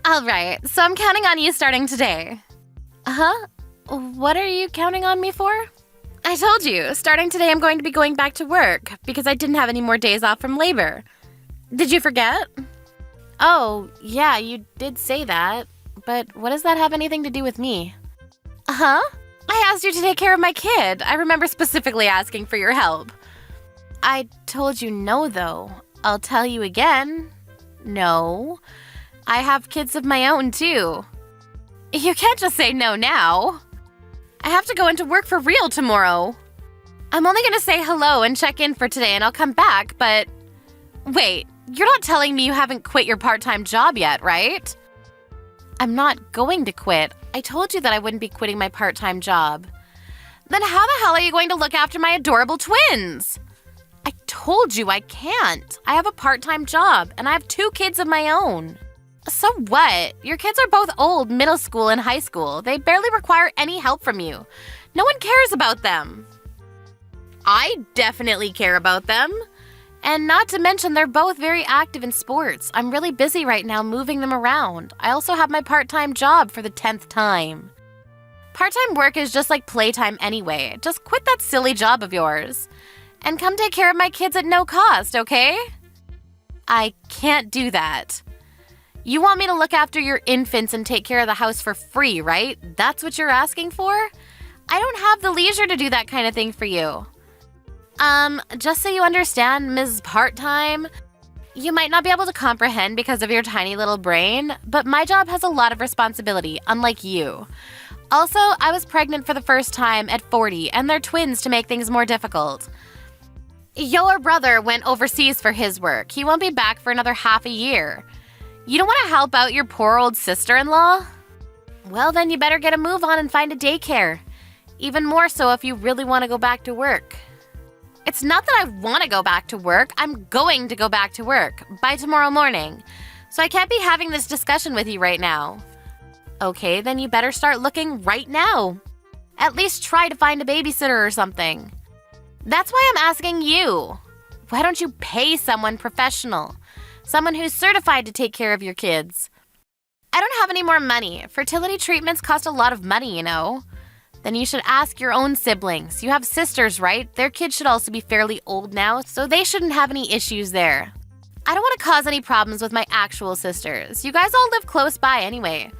All right, so I'm counting on you starting today. Huh? What are you counting on me for? I told you, starting today I'm going to be going back to work because I didn't have any more days off from labor. Did you forget? Oh, yeah, you did say that. But what does that have anything to do with me? Huh? I asked you to take care of my kid. I remember specifically asking for your help. I told you no, though. I'll tell you again. No. I have kids of my own, too. You can't just say no now. I have to go into work for real tomorrow. I'm only going to say hello and check in for today and I'll come back, but... Wait, you're not telling me you haven't quit your part-time job yet, right? I'm not going to quit. I told you that I wouldn't be quitting my part-time job. Then how the hell are you going to look after my adorable twins? I told you I can't. I have a part-time job and I have 2 kids of my own. So what? Your kids are both old, middle school and high school. They barely require any help from you. No one cares about them. I definitely care about them. And not to mention, they're both very active in sports. I'm really busy right now moving them around. I also have my part-time job for the 10th time. Part-time work is just like playtime anyway. Just quit that silly job of yours. And come take care of my kids at no cost, okay? I can't do that. You want me to look after your infants and take care of the house for free, right? That's what you're asking for? I don't have the leisure to do that kind of thing for you. Just so you understand, Ms. Part-Time, you might not be able to comprehend because of your tiny little brain, but my job has a lot of responsibility, unlike you. Also, I was pregnant for the first time at 40, and they're twins to make things more difficult. Your brother went overseas for his work. He won't be back for another half a year. You don't want to help out your poor old sister-in-law? Well, then you better get a move on and find a daycare. Even more so if you really want to go back to work. It's not that I want to go back to work. I'm going to go back to work by tomorrow morning. So I can't be having this discussion with you right now. Okay, then you better start looking right now. At least try to find a babysitter or something. That's why I'm asking you. Why don't you pay someone professional? Someone who's certified to take care of your kids. I don't have any more money. Fertility treatments cost a lot of money, you know. Then you should ask your own siblings. You have sisters, right? Their kids should also be fairly old now, so they shouldn't have any issues there. I don't want to cause any problems with my actual sisters. You guys all live close by anyway.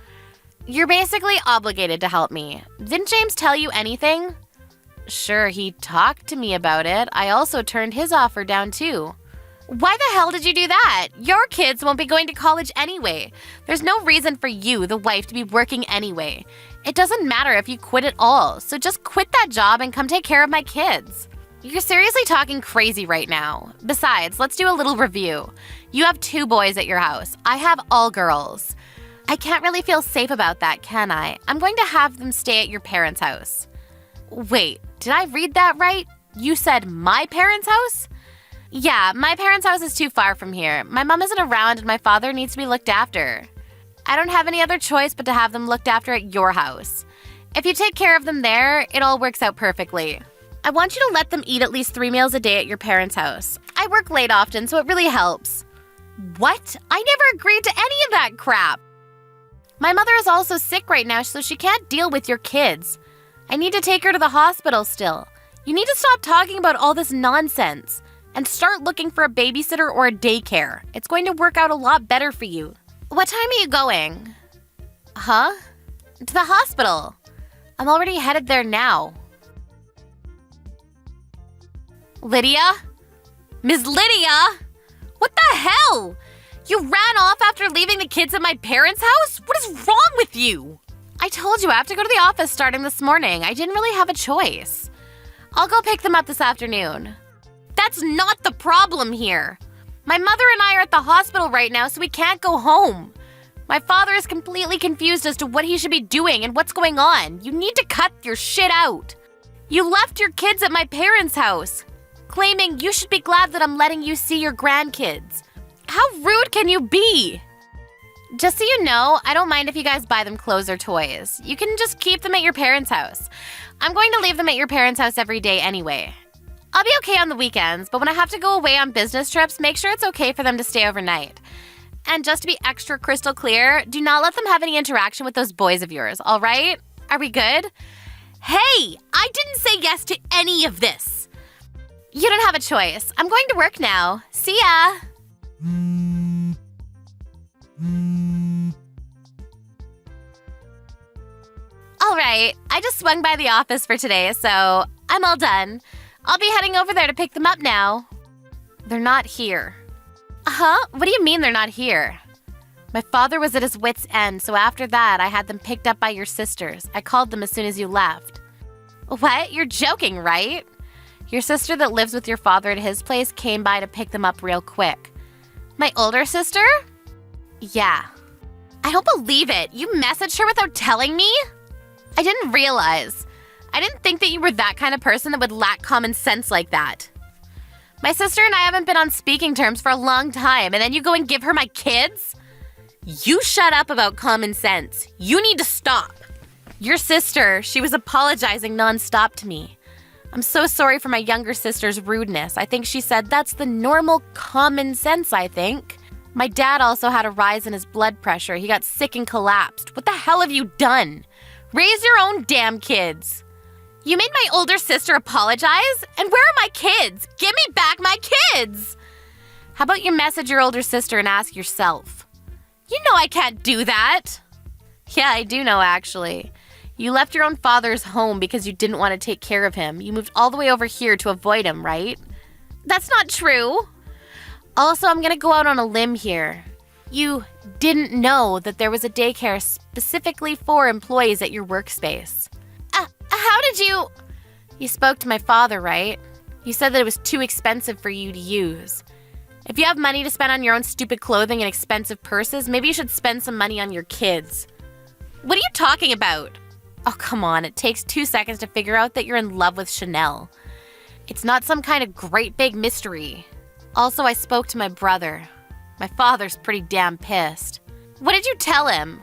You're basically obligated to help me. Didn't James tell you anything? Sure, he talked to me about it. I also turned his offer down too. Why the hell did you do that? Your kids won't be going to college anyway. There's no reason for you, the wife, to be working anyway. It doesn't matter if you quit at all, so just quit that job and come take care of my kids. You're seriously talking crazy right now. Besides, let's do a little review. You have 2 boys at your house. I have all girls. I can't really feel safe about that, can I? I'm going to have them stay at your parents' house. Wait, did I read that right? You said my parents' house? Yeah, my parents' house is too far from here. My mom isn't around and my father needs to be looked after. I don't have any other choice but to have them looked after at your house. If you take care of them there, it all works out perfectly. I want you to let them eat at least 3 meals a day at your parents' house. I work late often, so it really helps. What? I never agreed to any of that crap. My mother is also sick right now, so she can't deal with your kids. I need to take her to the hospital still. You need to stop talking about all this nonsense and start looking for a babysitter or a daycare. It's going to work out a lot better for you. What time are you going? Huh? To the hospital. I'm already headed there now. Lydia? Ms. Lydia? What the hell? You ran off after leaving the kids at my parents' house? What is wrong with you? I told you I have to go to the office starting this morning. I didn't really have a choice. I'll go pick them up this afternoon. That's not the problem here. My mother and I are at the hospital right now, so we can't go home. My father is completely confused as to what he should be doing and what's going on. You need to cut your shit out. You left your kids at my parents' house, claiming you should be glad that I'm letting you see your grandkids. How rude can you be? Just so you know, I don't mind if you guys buy them clothes or toys. You can just keep them at your parents' house. I'm going to leave them at your parents' house every day anyway. I'll be okay on the weekends, but when I have to go away on business trips, make sure it's okay for them to stay overnight. And just to be extra crystal clear, do not let them have any interaction with those boys of yours, all right? Are we good? Hey, I didn't say yes to any of this. You don't have a choice. I'm going to work now. See ya. All right, I just swung by the office for today, so I'm all done. I'll be heading over there to pick them up now. They're not here. Huh? What do you mean they're not here? My father was at his wit's end, so after that, I had them picked up by your sisters. I called them as soon as you left. What? You're joking, right? Your sister that lives with your father at his place came by to pick them up real quick. My older sister? Yeah. I don't believe it. You messaged her without telling me? I didn't realize. I didn't think that you were that kind of person that would lack common sense like that. My sister and I haven't been on speaking terms for a long time, and then you go and give her my kids? You shut up about common sense. You need to stop. Your sister, she was apologizing nonstop to me. I'm so sorry for my younger sister's rudeness. I think she said that's the normal common sense, I think. My dad also had a rise in his blood pressure. He got sick and collapsed. What the hell have you done? Raise your own damn kids. You made my older sister apologize? And where are my kids? Give me back my kids! How about you message your older sister and ask yourself? You know I can't do that. Yeah, I do know, actually. You left your own father's home because you didn't want to take care of him. You moved all the way over here to avoid him, right? That's not true. Also, I'm going to go out on a limb here. You didn't know that there was a daycare specifically for employees at your workspace. How did you... You spoke to my father, right? You said that it was too expensive for you to use. If you have money to spend on your own stupid clothing and expensive purses, maybe you should spend some money on your kids. What are you talking about? Oh, come on. It takes 2 seconds to figure out that you're in love with Chanel. It's not some kind of great big mystery. Also, I spoke to my brother. My father's pretty damn pissed. What did you tell him?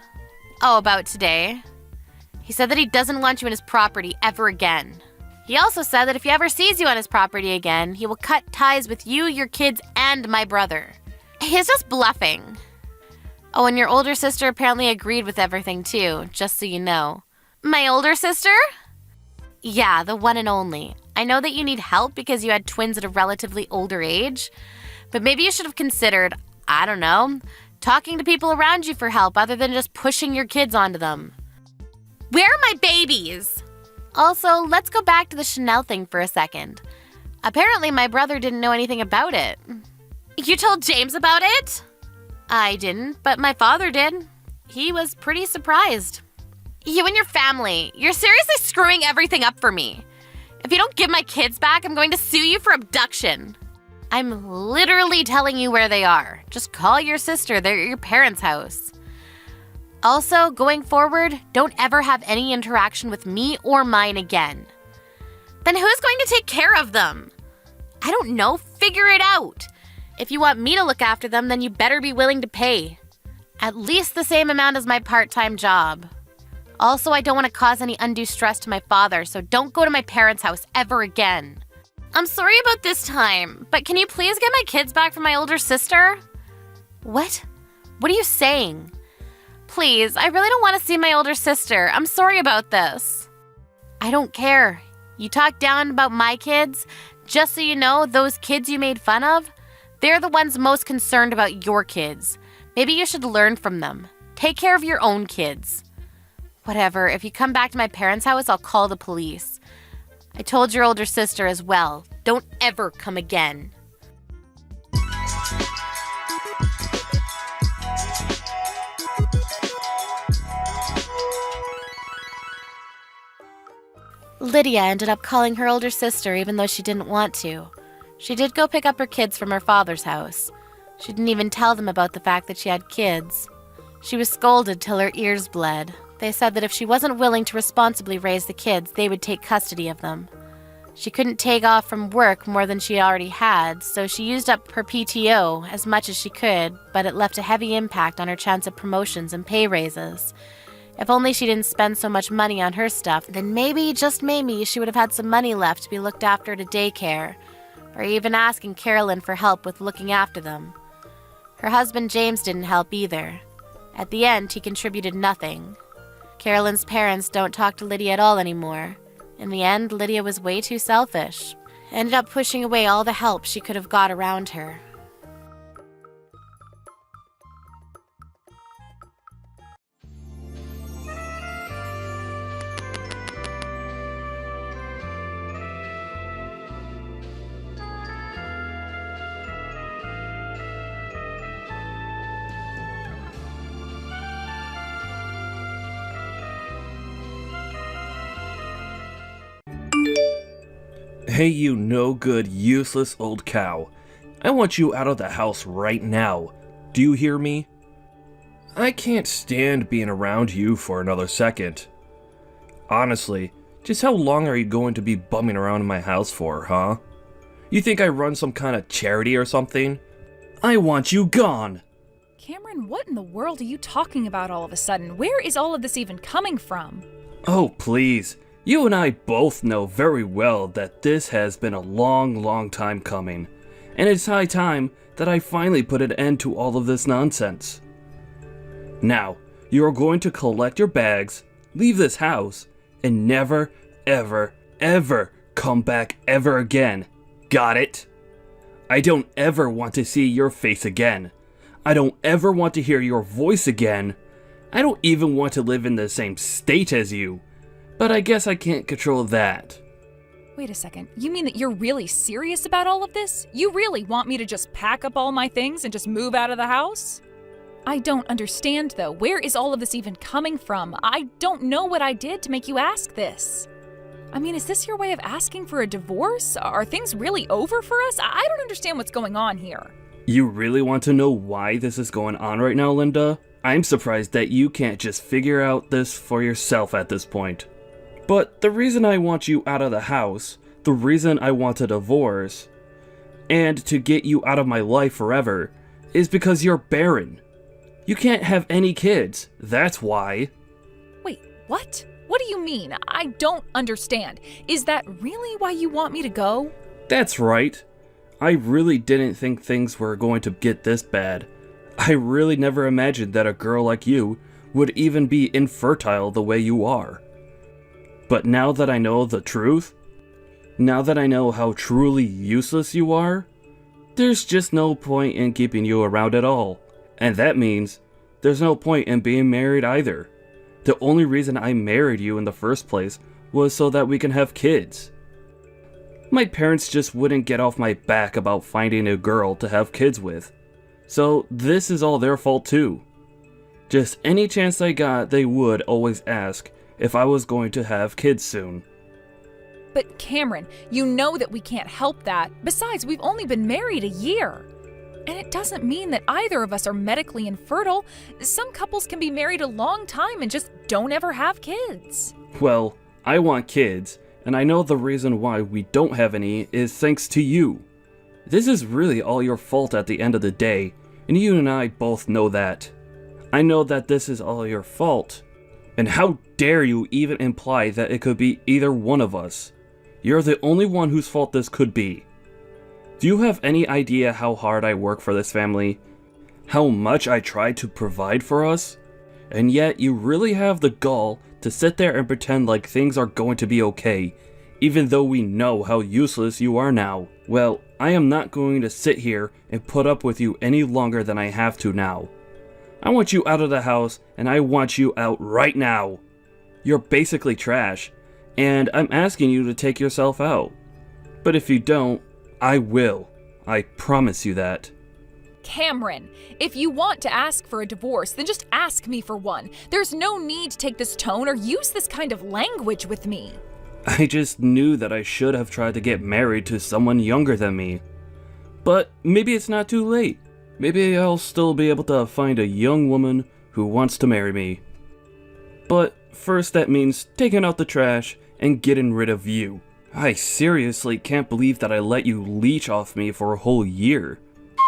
Oh, about today? He said that he doesn't want you in his property ever again. He also said that if he ever sees you on his property again, he will cut ties with you, your kids, and my brother. He's just bluffing. Oh, and your older sister apparently agreed with everything too, just so you know. My older sister? Yeah, the one and only. I know that you need help because you had twins at a relatively older age, but maybe you should have considered, I don't know, talking to people around you for help other than just pushing your kids onto them. Where are my babies? Also, let's go back to the Chanel thing for a second. Apparently, my brother didn't know anything about it. You told James about it? I didn't, but my father did. He was pretty surprised. You and your family, you're seriously screwing everything up for me. If you don't give my kids back, I'm going to sue you for abduction. I'm literally telling you where they are. Just call your sister. They're at your parents' house. Also, going forward, don't ever have any interaction with me or mine again. Then who's going to take care of them? I don't know. Figure it out. If you want me to look after them, then you better be willing to pay. At least the same amount as my part-time job. Also, I don't want to cause any undue stress to my father, so don't go to my parents' house ever again. I'm sorry about this time, but can you please get my kids back from my older sister? What? What are you saying? Please, I really don't want to see my older sister. I'm sorry about this. I don't care. You talk down about my kids. Just so you know, those kids you made fun of, they're the ones most concerned about your kids. Maybe you should learn from them. Take care of your own kids. Whatever, if you come back to my parents' house, I'll call the police. I told your older sister as well. Don't ever come again. Lydia ended up calling her older sister even though she didn't want to. She did go pick up her kids from her father's house. She didn't even tell them about the fact that she had kids. She was scolded till her ears bled. They said that if she wasn't willing to responsibly raise the kids, they would take custody of them. She couldn't take off from work more than she already had, so she used up her PTO as much as she could, but it left a heavy impact on her chance of promotions and pay raises. If only she didn't spend so much money on her stuff, then maybe, just maybe, she would have had some money left to be looked after at a daycare, or even asking Carolyn for help with looking after them. Her husband James didn't help either. At the end, he contributed nothing. Carolyn's parents don't talk to Lydia at all anymore. In the end, Lydia was way too selfish. Ended up pushing away all the help she could have got around her. Hey, you no-good, useless old cow. I want you out of the house right now. Do you hear me? I can't stand being around you for another second. Honestly, just how long are you going to be bumming around in my house for, huh? You think I run some kind of charity or something? I want you gone! Cameron, what in the world are you talking about all of a sudden? Where is all of this even coming from? Oh, please. You and I both know very well that this has been a long time coming, and it's high time that I finally put an end to all of this nonsense. Now, you are going to collect your bags, leave this house, and never, ever come back ever again. Got it? I don't ever want to see your face again. I don't ever want to hear your voice again. I don't even want to live in the same state as you. But I guess I can't control that. Wait a second, you mean that you're really serious about all of this? You really want me to just pack up all my things and just move out of the house? I don't understand though, where is all of this even coming from? I don't know what I did to make you ask this. I mean, is this your way of asking for a divorce? Are things really over for us? I don't understand what's going on here. You really want to know why this is going on right now, Linda? I'm surprised that you can't just figure out this for yourself at this point. But the reason I want you out of the house, the reason I want a divorce, and to get you out of my life forever, is because you're barren. You can't have any kids, that's why. Wait, what? What do you mean? I don't understand. Is that really why you want me to go? That's right. I really didn't think things were going to get this bad. I really never imagined that a girl like you would even be infertile the way you are. But now that I know the truth, now that I know how truly useless you are, there's just no point in keeping you around at all. And that means there's no point in being married either. The only reason I married you in the first place was so that we can have kids. My parents just wouldn't get off my back about finding a girl to have kids with. So this is all their fault too. Just any chance I got, they would always ask if I was going to have kids soon. But Cameron, you know that we can't help that. Besides, we've only been married a year. And it doesn't mean that either of us are medically infertile. Some couples can be married a long time and just don't ever have kids. Well, I want kids, and I know the reason why we don't have any is thanks to you. This is really all your fault at the end of the day, and you and I both know that. I know that this is all your fault. And how dare you even imply that it could be either one of us? You're the only one whose fault this could be. Do you have any idea how hard I work for this family? How much I try to provide for us? And yet you really have the gall to sit there and pretend like things are going to be okay, even though we know how useless you are now. Well, I am not going to sit here and put up with you any longer than I have to now. I want you out of the house, and I want you out right now. You're basically trash, and I'm asking you to take yourself out. But if you don't, I will. I promise you that. Cameron, if you want to ask for a divorce, then just ask me for one. There's no need to take this tone or use this kind of language with me. I just knew that I should have tried to get married to someone younger than me. But maybe it's not too late. Maybe I'll still be able to find a young woman who wants to marry me. But first that means taking out the trash and getting rid of you. I seriously can't believe that I let you leech off me for a whole year.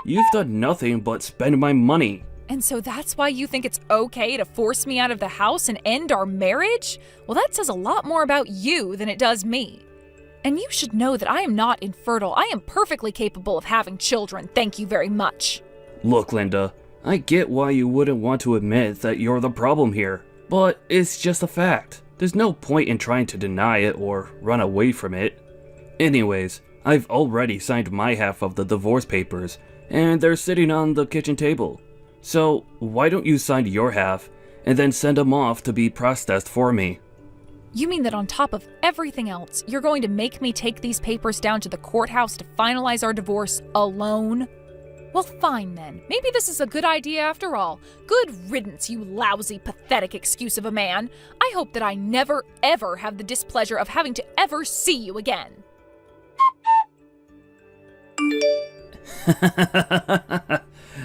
You've done nothing but spend my money. And so that's why you think it's okay to force me out of the house and end our marriage? Well, that says a lot more about you than it does me. And you should know that I am not infertile. I am perfectly capable of having children, thank you very much. Look, Linda, I get why you wouldn't want to admit that you're the problem here, but it's just a fact. There's no point in trying to deny it or run away from it. Anyways, I've already signed my half of the divorce papers, and they're sitting on the kitchen table. So, why don't you sign your half, and then send them off to be processed for me? You mean that on top of everything else, you're going to make me take these papers down to the courthouse to finalize our divorce alone? Well, fine then. Maybe this is a good idea after all. Good riddance, you lousy, pathetic excuse of a man. I hope that I never, ever have the displeasure of having to ever see you again.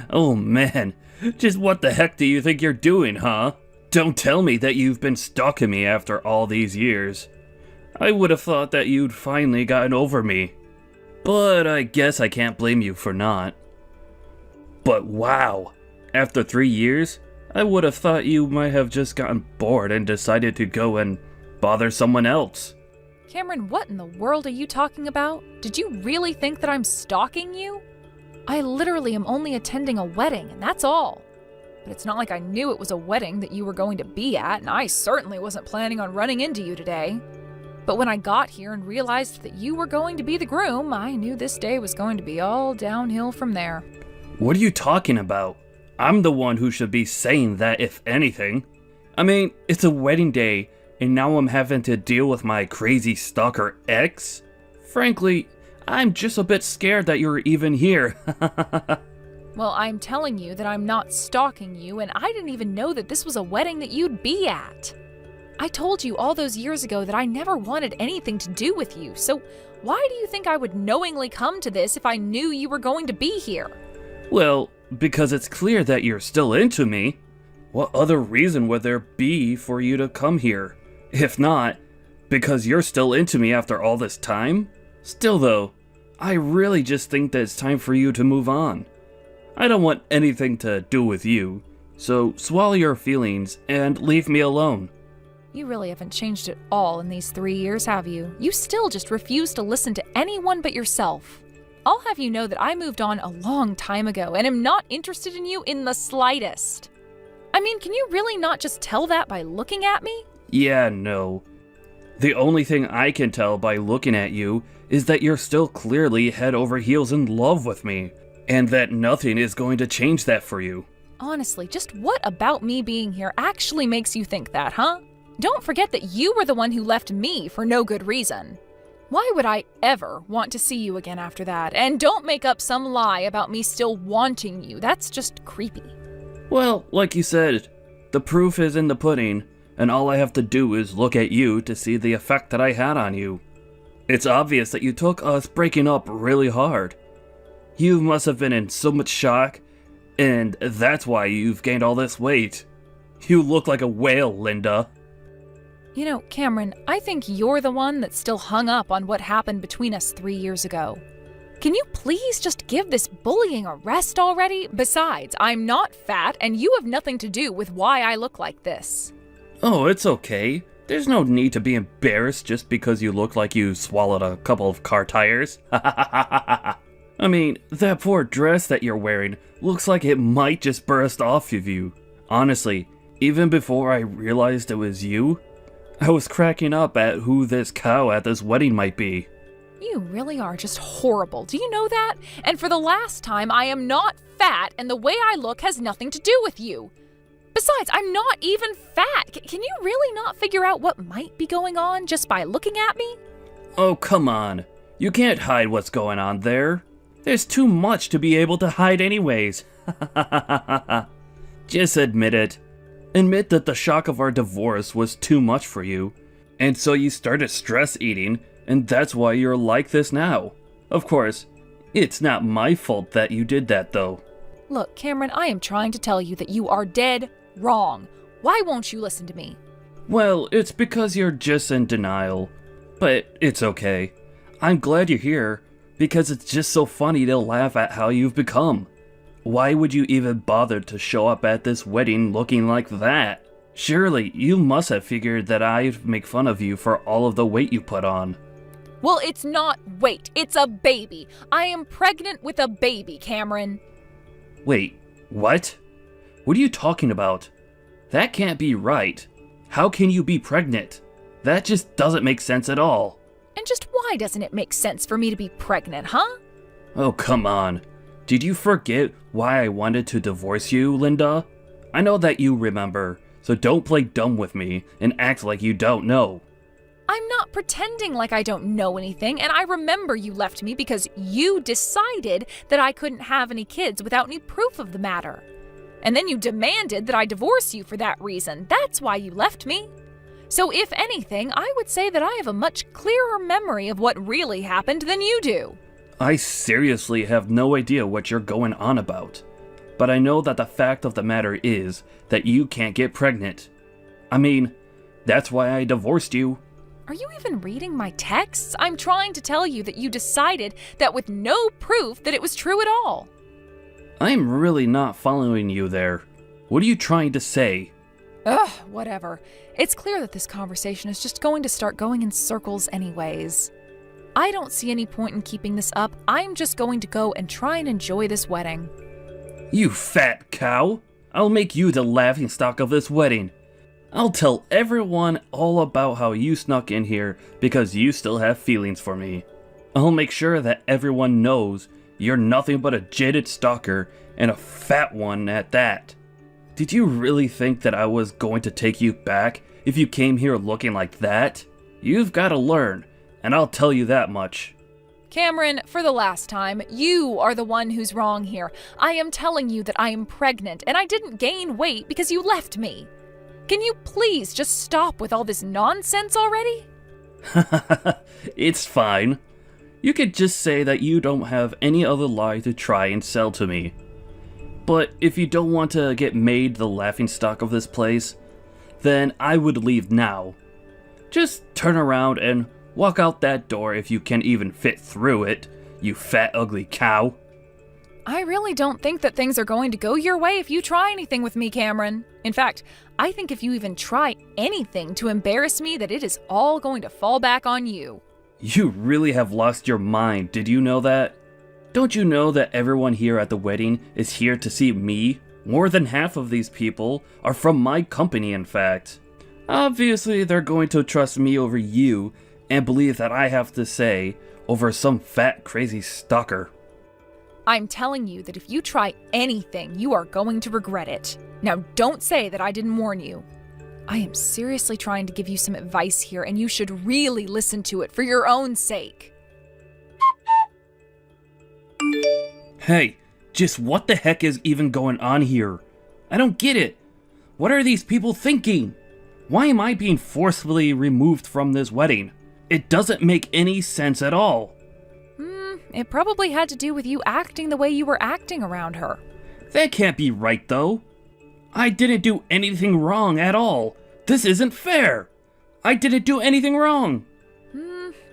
Oh man, just what the heck do you think you're doing, huh? Don't tell me that you've been stalking me after all these years. I would have thought that you'd finally gotten over me. But I guess I can't blame you for not. But wow, after 3 years, I would have thought you might have just gotten bored and decided to go and bother someone else. Cameron, what in the world are you talking about? Did you really think that I'm stalking you? I literally am only attending a wedding, and that's all. But it's not like I knew it was a wedding that you were going to be at, and I certainly wasn't planning on running into you today. But when I got here and realized that you were going to be the groom, I knew this day was going to be all downhill from there. What are you talking about? I'm the one who should be saying that, if anything. I mean, it's a wedding day, and now I'm having to deal with my crazy stalker ex? Frankly, I'm just a bit scared that you're even here. Well, I'm telling you that I'm not stalking you, and I didn't even know that this was a wedding that you'd be at. I told you all those years ago that I never wanted anything to do with you, so why do you think I would knowingly come to this if I knew you were going to be here? Well, because it's clear that you're still into me. What other reason would there be for you to come here? If not, because you're still into me after all this time? Still though, I really just think that it's time for you to move on. I don't want anything to do with you, so swallow your feelings and leave me alone. You really haven't changed at all in these 3 years, have you? You still just refuse to listen to anyone but yourself. I'll have you know that I moved on a long time ago and am not interested in you in the slightest. I mean, can you really not just tell that by looking at me? Yeah, no. The only thing I can tell by looking at you is that you're still clearly head over heels in love with me, and that nothing is going to change that for you. Honestly, just what about me being here actually makes you think that, huh? Don't forget that you were the one who left me for no good reason. Why would I ever want to see you again after that? And don't make up some lie about me still wanting you. That's just creepy. Well, like you said, the proof is in the pudding, and all I have to do is look at you to see the effect that I had on you. It's obvious that you took us breaking up really hard. You must have been in so much shock, and that's why you've gained all this weight. You look like a whale, Linda. You know, Cameron, I think you're the one that's still hung up on what happened between us 3 years ago. Can you please just give this bullying a rest already? Besides, I'm not fat, and you have nothing to do with why I look like this. Oh, it's okay. There's no need to be embarrassed just because you look like you swallowed a couple of car tires. I mean, that poor dress that you're wearing looks like it might just burst off of you. Honestly, even before I realized it was you, I was cracking up at who this cow at this wedding might be. You really are just horrible. Do you know that? And for the last time, I am not fat, and the way I look has nothing to do with you. Besides, I'm not even fat. Can you really not figure out what might be going on just by looking at me? Oh, come on. You can't hide what's going on there. There's too much to be able to hide anyways. Just admit it. Admit that the shock of our divorce was too much for you, and so you started stress eating, and that's why you're like this now. Of course, it's not my fault that you did that though. Look, Cameron, I am trying to tell you that you are dead wrong. Why won't you listen to me? Well, it's because you're just in denial. But it's okay. I'm glad you're here, because it's just so funny to laugh at how you've become. Why would you even bother to show up at this wedding looking like that? Surely, you must have figured that I'd make fun of you for all of the weight you put on. Well, it's not weight, it's a baby. I am pregnant with a baby, Cameron. Wait, what? What are you talking about? That can't be right. How can you be pregnant? That just doesn't make sense at all. And just why doesn't it make sense for me to be pregnant, huh? Oh, come on. Did you forget why I wanted to divorce you, Linda? I know that you remember, so don't play dumb with me and act like you don't know. I'm not pretending like I don't know anything, and I remember you left me because you decided that I couldn't have any kids without any proof of the matter. And then you demanded that I divorce you for that reason. That's why you left me. So if anything, I would say that I have a much clearer memory of what really happened than you do. I seriously have no idea what you're going on about. But I know that the fact of the matter is that you can't get pregnant. I mean, that's why I divorced you. Are you even reading my texts? I'm trying to tell you that you decided that with no proof that it was true at all. I'm really not following you there. What are you trying to say? Ugh, whatever. It's clear that this conversation is just going to start going in circles anyways. I don't see any point in keeping this up. I'm just going to go and try and enjoy this wedding. You fat cow! I'll make you the laughingstock of this wedding. I'll tell everyone all about how you snuck in here because you still have feelings for me. I'll make sure that everyone knows you're nothing but a jaded stalker and a fat one at that. Did you really think that I was going to take you back if you came here looking like that? You've got to learn, and I'll tell you that much. Cameron, for the last time, you are the one who's wrong here. I am telling you that I am pregnant, and I didn't gain weight because you left me. Can you please just stop with all this nonsense already? It's fine. You could just say that you don't have any other lie to try and sell to me. But if you don't want to get made the laughingstock of this place, then I would leave now. Just turn around and walk out that door if you can even fit through it, you fat ugly cow. I really don't think that things are going to go your way if you try anything with me, Cameron. In fact, I think if you even try anything to embarrass me, that it is all going to fall back on you. You really have lost your mind, did you know that? Don't you know that everyone here at the wedding is here to see me? More than half of these people are from my company, in fact. Obviously, they're going to trust me over you and believe that I have to say over some fat, crazy stalker. I'm telling you that if you try anything, you are going to regret it. Now, don't say that I didn't warn you. I am seriously trying to give you some advice here, and you should really listen to it for your own sake. Hey, just what the heck is even going on here? I don't get it. What are these people thinking? Why am I being forcibly removed from this wedding? It doesn't make any sense at all. It probably had to do with you acting the way you were acting around her. That can't be right, though. I didn't do anything wrong at all. This isn't fair. I didn't do anything wrong.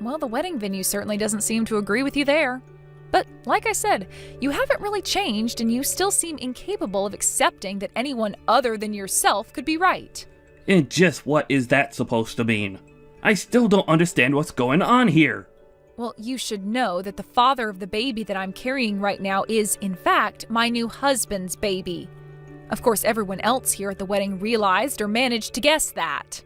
Well, the wedding venue certainly doesn't seem to agree with you there. But like I said, you haven't really changed and you still seem incapable of accepting that anyone other than yourself could be right. And just what is that supposed to mean? I still don't understand what's going on here. Well, you should know that the father of the baby that I'm carrying right now is, in fact, my new husband's baby. Of course, everyone else here at the wedding realized or managed to guess that.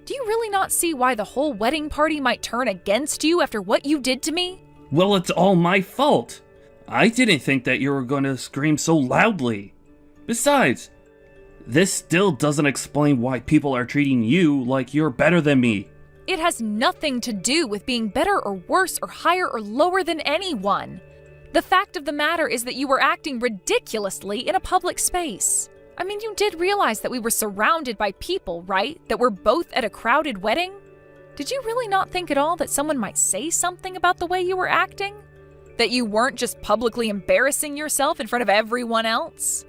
Do you really not see why the whole wedding party might turn against you after what you did to me? Well, it's all my fault. I didn't think that you were going to scream so loudly. Besides, this still doesn't explain why people are treating you like you're better than me. It has nothing to do with being better or worse or higher or lower than anyone. The fact of the matter is that you were acting ridiculously in a public space. I mean, you did realize that we were surrounded by people, right? That we're both at a crowded wedding? Did you really not think at all that someone might say something about the way you were acting? That you weren't just publicly embarrassing yourself in front of everyone else?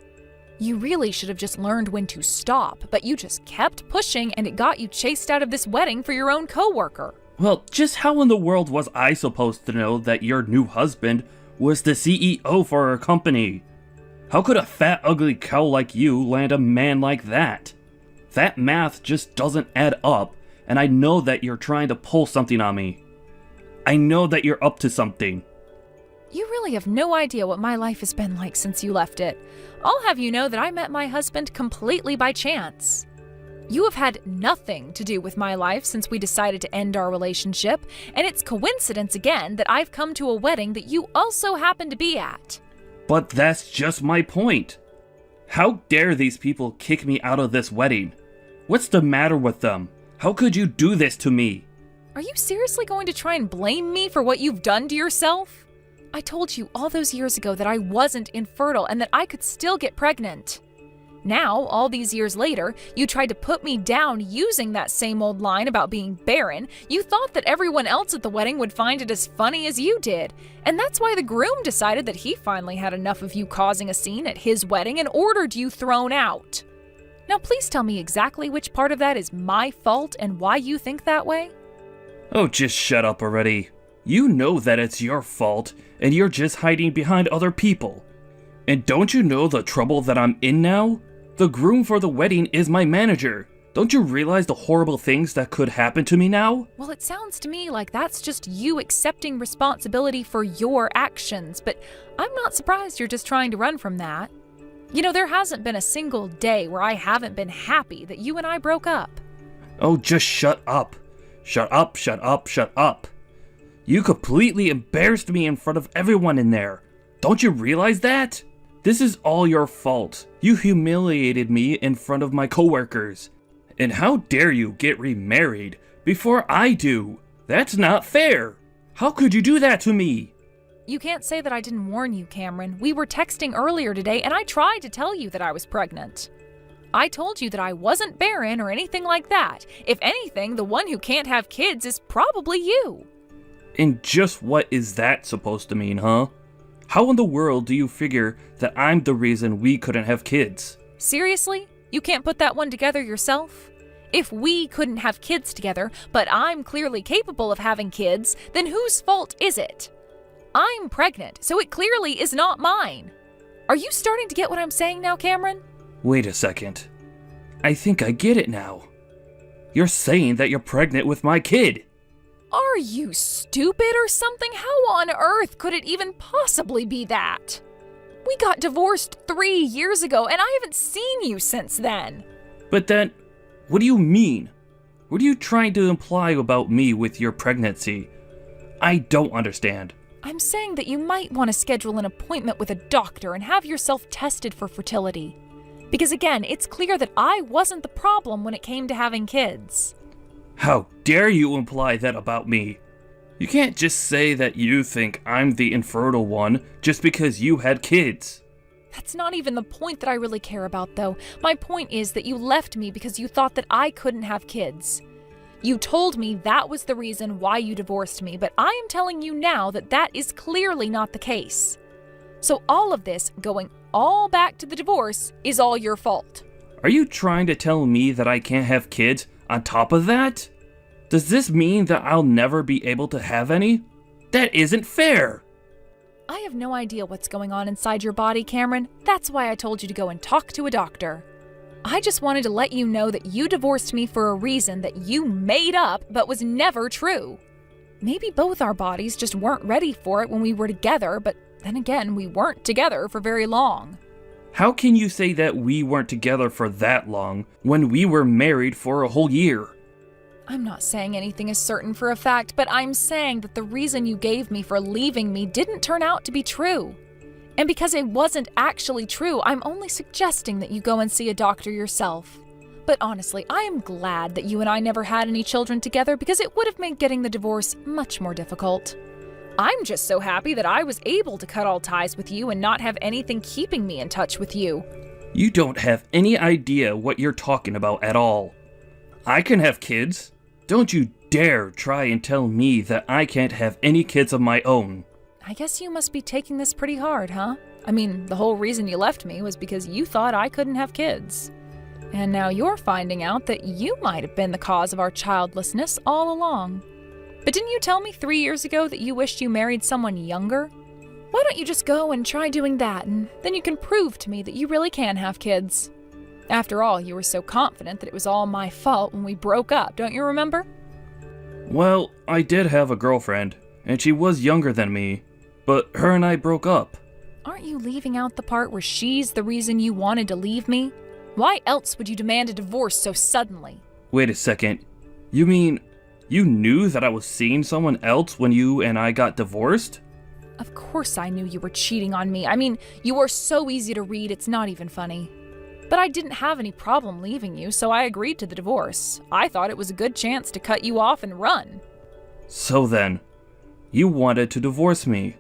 You really should have just learned when to stop, but you just kept pushing and it got you chased out of this wedding for your own coworker. Well, just how in the world was I supposed to know that your new husband was the CEO for our company? How could a fat, ugly cow like you land a man like that? That math just doesn't add up, and I know that you're trying to pull something on me. I know that you're up to something. You really have no idea what my life has been like since you left it. I'll have you know that I met my husband completely by chance. You have had nothing to do with my life since we decided to end our relationship, and it's coincidence again that I've come to a wedding that you also happen to be at. But that's just my point. How dare these people kick me out of this wedding? What's the matter with them? How could you do this to me? Are you seriously going to try and blame me for what you've done to yourself? I told you all those years ago that I wasn't infertile and that I could still get pregnant. Now, all these years later, you tried to put me down using that same old line about being barren. You thought that everyone else at the wedding would find it as funny as you did. And that's why the groom decided that he finally had enough of you causing a scene at his wedding and ordered you thrown out. Now, please tell me exactly which part of that is my fault and why you think that way. Oh, just shut up already. You know that it's your fault, and you're just hiding behind other people. And don't you know the trouble that I'm in now? The groom for the wedding is my manager. Don't you realize the horrible things that could happen to me now? Well, it sounds to me like that's just you accepting responsibility for your actions, but I'm not surprised you're just trying to run from that. You know, there hasn't been a single day where I haven't been happy that you and I broke up. Oh, just shut up. Shut up, shut up, shut up. You completely embarrassed me in front of everyone in there. Don't you realize that? This is all your fault. You humiliated me in front of my coworkers. And how dare you get remarried before I do? That's not fair. How could you do that to me? You can't say that I didn't warn you, Cameron. We were texting earlier today and I tried to tell you that I was pregnant. I told you that I wasn't barren or anything like that. If anything, the one who can't have kids is probably you. And just what is that supposed to mean, huh? How in the world do you figure that I'm the reason we couldn't have kids? Seriously? You can't put that one together yourself? If we couldn't have kids together, but I'm clearly capable of having kids, then whose fault is it? I'm pregnant, so it clearly is not mine. Are you starting to get what I'm saying now, Cameron? Wait a second. I think I get it now. You're saying that you're pregnant with my kid. Are you stupid or something? How on earth could it even possibly be that? We got divorced 3 years ago, and I haven't seen you since then. But then, what do you mean? What are you trying to imply about me with your pregnancy? I don't understand. I'm saying that you might want to schedule an appointment with a doctor and have yourself tested for fertility. Because again, it's clear that I wasn't the problem when it came to having kids. How dare you imply that about me? You can't just say that you think I'm the infertile one just because you had kids. That's not even the point that I really care about, though. My point is that you left me because you thought that I couldn't have kids. You told me that was the reason why you divorced me, but I am telling you now that that is clearly not the case. So all of this, going all back to the divorce, is all your fault. Are you trying to tell me that I can't have kids on top of that? Does this mean that I'll never be able to have any? That isn't fair! I have no idea what's going on inside your body, Cameron. That's why I told you to go and talk to a doctor. I just wanted to let you know that you divorced me for a reason that you made up but was never true. Maybe both our bodies just weren't ready for it when we were together, but then again, we weren't together for very long. How can you say that we weren't together for that long when we were married for a whole year? I'm not saying anything is certain for a fact, but I'm saying that the reason you gave me for leaving me didn't turn out to be true. And because it wasn't actually true, I'm only suggesting that you go and see a doctor yourself. But honestly, I am glad that you and I never had any children together because it would have made getting the divorce much more difficult. I'm just so happy that I was able to cut all ties with you and not have anything keeping me in touch with you. You don't have any idea what you're talking about at all. I can have kids. Don't you dare try and tell me that I can't have any kids of my own. I guess you must be taking this pretty hard, huh? I mean, the whole reason you left me was because you thought I couldn't have kids. And now you're finding out that you might have been the cause of our childlessness all along. But didn't you tell me 3 years ago that you wished you married someone younger? Why don't you just go and try doing that, and then you can prove to me that you really can have kids? After all, you were so confident that it was all my fault when we broke up, don't you remember? Well, I did have a girlfriend, and she was younger than me. but her and I broke up. Aren't you leaving out the part where she's the reason you wanted to leave me? Why else would you demand a divorce so suddenly? Wait a second. You mean you knew that I was seeing someone else when you and I got divorced? Of course I knew you were cheating on me. I mean, you are so easy to read, it's not even funny. But I didn't have any problem leaving you, so I agreed to the divorce. I thought it was a good chance to cut you off and run. So then, you wanted to divorce me.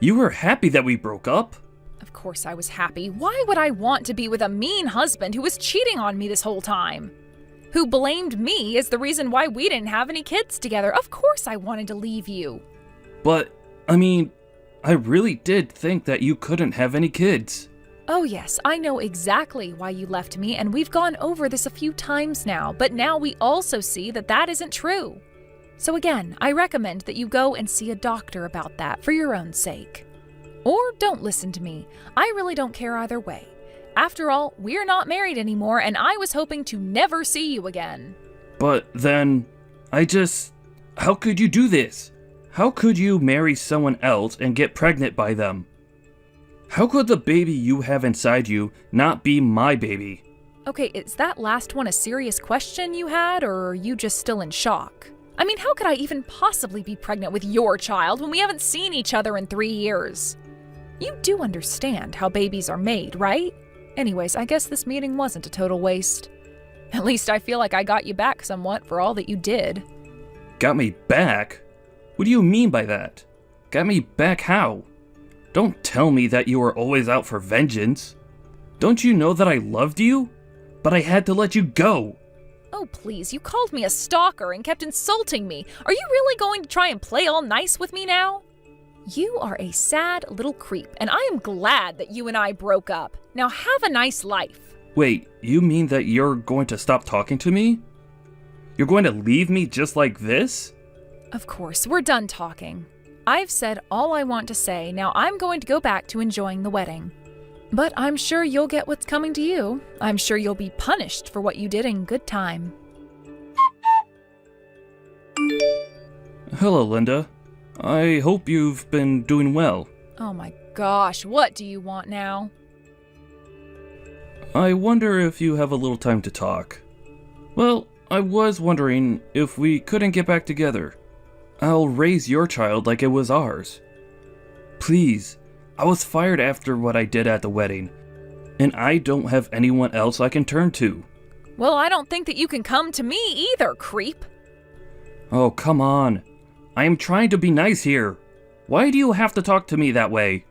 You were happy that we broke up? Of course I was happy. Why would I want to be with a mean husband who was cheating on me this whole time? Who blamed me as the reason why we didn't have any kids together. Of course I wanted to leave you. But, I mean, I really did think that you couldn't have any kids. Oh yes, I know exactly why you left me, and we've gone over this a few times now, but now we also see that that isn't true. So again, I recommend that you go and see a doctor about that for your own sake. Or don't listen to me. I really don't care either way. After all, we're not married anymore, and I was hoping to never see you again. But then, how could you do this? How could you marry someone else and get pregnant by them? How could the baby you have inside you not be my baby? Okay, is that last one a serious question you had, or are you just still in shock? I mean, how could I even possibly be pregnant with your child when we haven't seen each other in 3 years? You do understand how babies are made, right? Anyways, I guess this meeting wasn't a total waste. At least I feel like I got you back somewhat for all that you did. Got me back? What do you mean by that? Got me back how? Don't tell me that you were always out for vengeance. Don't you know that I loved you? But I had to let you go. Oh, please, you called me a stalker and kept insulting me. Are you really going to try and play all nice with me now? You are a sad little creep, and I am glad that you and I broke up. Now have a nice life. Wait, you mean that you're going to stop talking to me? You're going to leave me just like this? Of course, we're done talking. I've said all I want to say, now I'm going to go back to enjoying the wedding. But I'm sure you'll get what's coming to you. I'm sure you'll be punished for what you did in good time. Hello, Linda. I hope you've been doing well. Oh my gosh, what do you want now? I wonder if you have a little time to talk. Well, I was wondering if we couldn't get back together. I'll raise your child like it was ours. Please, I was fired after what I did at the wedding, and I don't have anyone else I can turn to. Well, I don't think that you can come to me either, creep. Oh, come on. I am trying to be nice here. Why do you have to talk to me that way?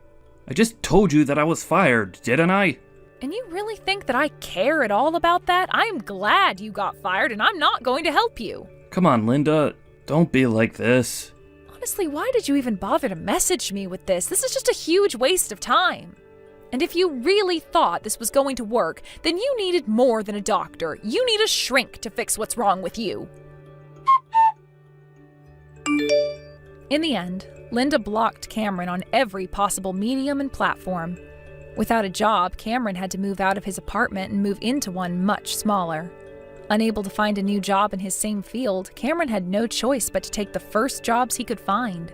I just told you that I was fired, didn't I? And you really think that I care at all about that? I'm glad you got fired, and I'm not going to help you. Come on, Linda. Don't be like this. Honestly, why did you even bother to message me with this? This is just a huge waste of time. And if you really thought this was going to work, then you needed more than a doctor. You need a shrink to fix what's wrong with you. In the end, Linda blocked Cameron on every possible medium and platform. Without a job, Cameron had to move out of his apartment and move into one much smaller. Unable to find a new job in his same field, Cameron had no choice but to take the first jobs he could find.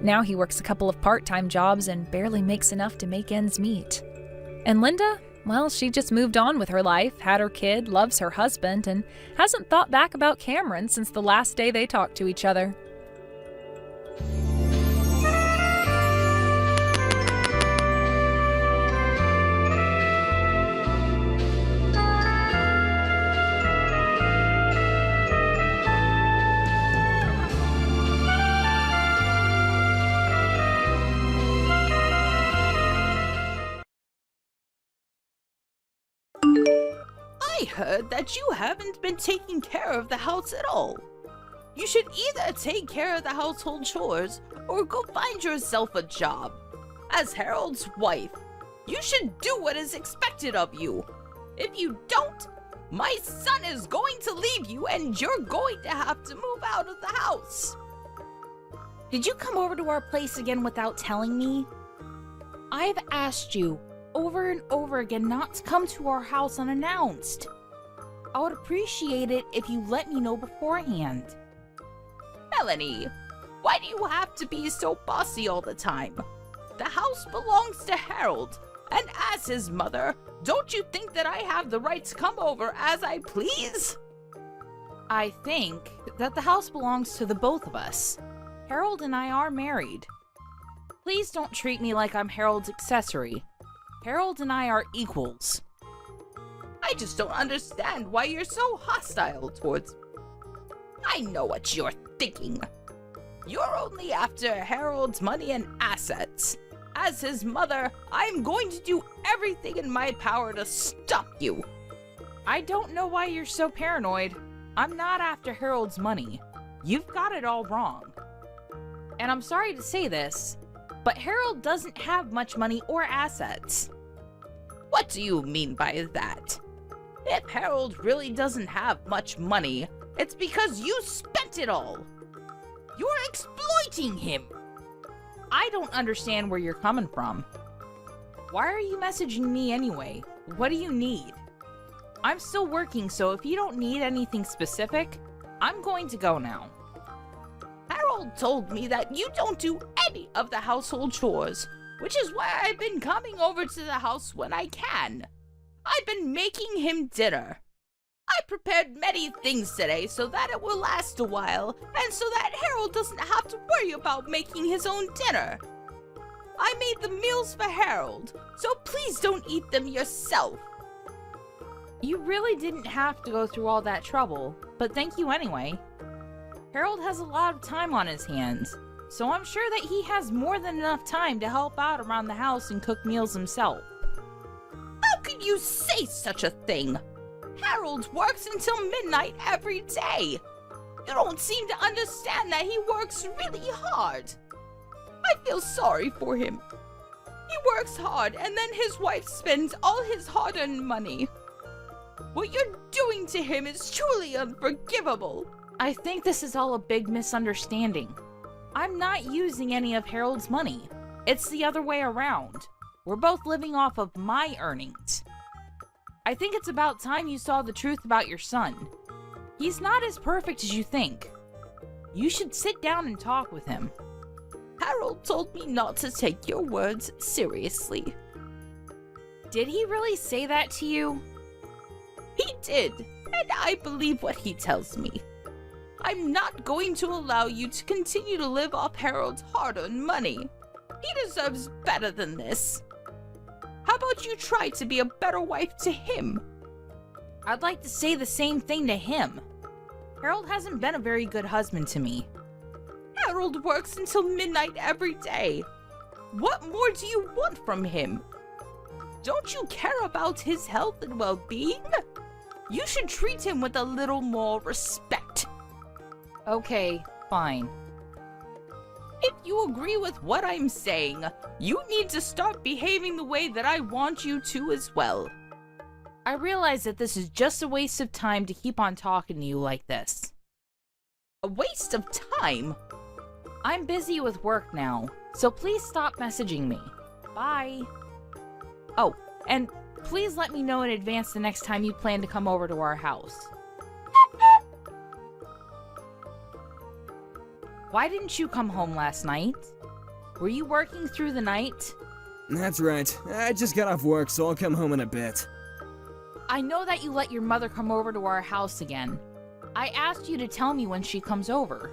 Now he works a couple of part-time jobs and barely makes enough to make ends meet. And Linda, well, she just moved on with her life, had her kid, loves her husband, and hasn't thought back about Cameron since the last day they talked to each other. I heard that you haven't been taking care of the house at all. You should either take care of the household chores or go find yourself a job. As Harold's wife, you should do what is expected of you. If you don't, my son is going to leave you and you're going to have to move out of the house. Did you come over to our place again without telling me? I've asked you over and over again not to come to our house unannounced. I would appreciate it if you let me know beforehand. Melanie, Why do you have to be so bossy all the time? The house belongs to Harold, and as his mother, don't you think that I have the right to come over as I please? I think that the house belongs to the both of us. Harold and I are married. Please don't treat me like I'm Harold's accessory. Harold and I are equals. I just don't understand why you're so hostile towards me. I know what you're thinking. You're only after Harold's money and assets. As his mother, I'm going to do everything in my power to stop you. I don't know why you're so paranoid. I'm not after Harold's money. You've got it all wrong. And I'm sorry to say this, but Harold doesn't have much money or assets. What do you mean by that? If Harold really doesn't have much money, it's because you spent it all. You're exploiting him. I don't understand where you're coming from. Why are you messaging me anyway? What do you need? I'm still working, so if you don't need anything specific, I'm going to go now. Harold told me that you don't do any of the household chores, which is why I've been coming over to the house when I can. I've been making him dinner. I prepared many things today so that it will last a while, and so that Harold doesn't have to worry about making his own dinner. I made the meals for Harold, so please don't eat them yourself. You really didn't have to go through all that trouble, but thank you anyway. Harold has a lot of time on his hands, so I'm sure that he has more than enough time to help out around the house and cook meals himself. How can you say such a thing? Harold works until midnight every day. You don't seem to understand that he works really hard. I feel sorry for him. He works hard and then his wife spends all his hard-earned money. What you're doing to him is truly unforgivable. I think this is all a big misunderstanding. I'm not using any of Harold's money. It's the other way around. We're both living off of my earnings. I think it's about time you saw the truth about your son. He's not as perfect as you think. You should sit down and talk with him. Harold told me not to take your words seriously. Did he really say that to you? He did, and I believe what he tells me. I'm not going to allow you to continue to live off Harold's hard-earned money. He deserves better than this. How about you try to be a better wife to him? I'd like to say the same thing to him. Harold hasn't been a very good husband to me. Harold works until midnight every day. What more do you want from him? Don't you care about his health and well-being? You should treat him with a little more respect. Okay, fine. If you agree with what I'm saying, you need to start behaving the way that I want you to as well. I realize that this is just a waste of time to keep on talking to you like this. A waste of time? I'm busy with work now, so please stop messaging me. Bye. Oh, and please let me know in advance the next time you plan to come over to our house. Why didn't you come home last night? Were you working through the night? That's right. I just got off work, so I'll come home in a bit. I know that you let your mother come over to our house again. I asked you to tell me when she comes over.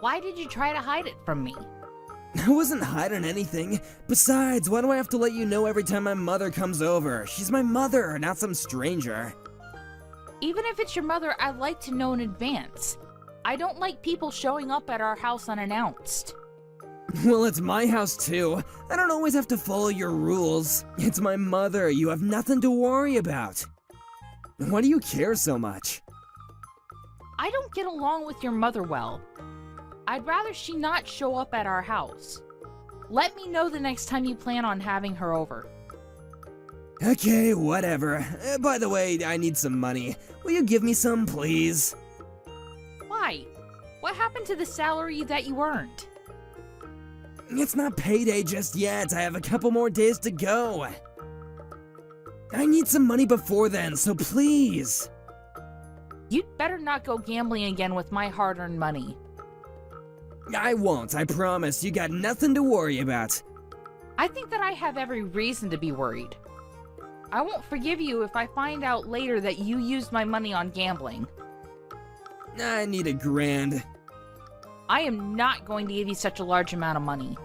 Why did you try to hide it from me? I wasn't hiding anything. Besides, why do I have to let you know every time my mother comes over? She's my mother, not some stranger. Even if it's your mother, I'd like to know in advance. I don't like people showing up at our house unannounced. Well, it's my house too. I don't always have to follow your rules. It's my mother. You have nothing to worry about. Why do you care so much? I don't get along with your mother well. I'd rather she not show up at our house. Let me know the next time you plan on having her over. Okay, whatever. By the way, I need some money. Will you give me some, please? Why? What happened to the salary that you earned? It's not payday just yet. I have a couple more days to go. I need some money before then, so please. You'd better not go gambling again with my hard-earned money. I won't, I promise. You got nothing to worry about. I think that I have every reason to be worried. I won't forgive you if I find out later that you used my money on gambling. I need $1,000. I am not going to give you such a large amount of money.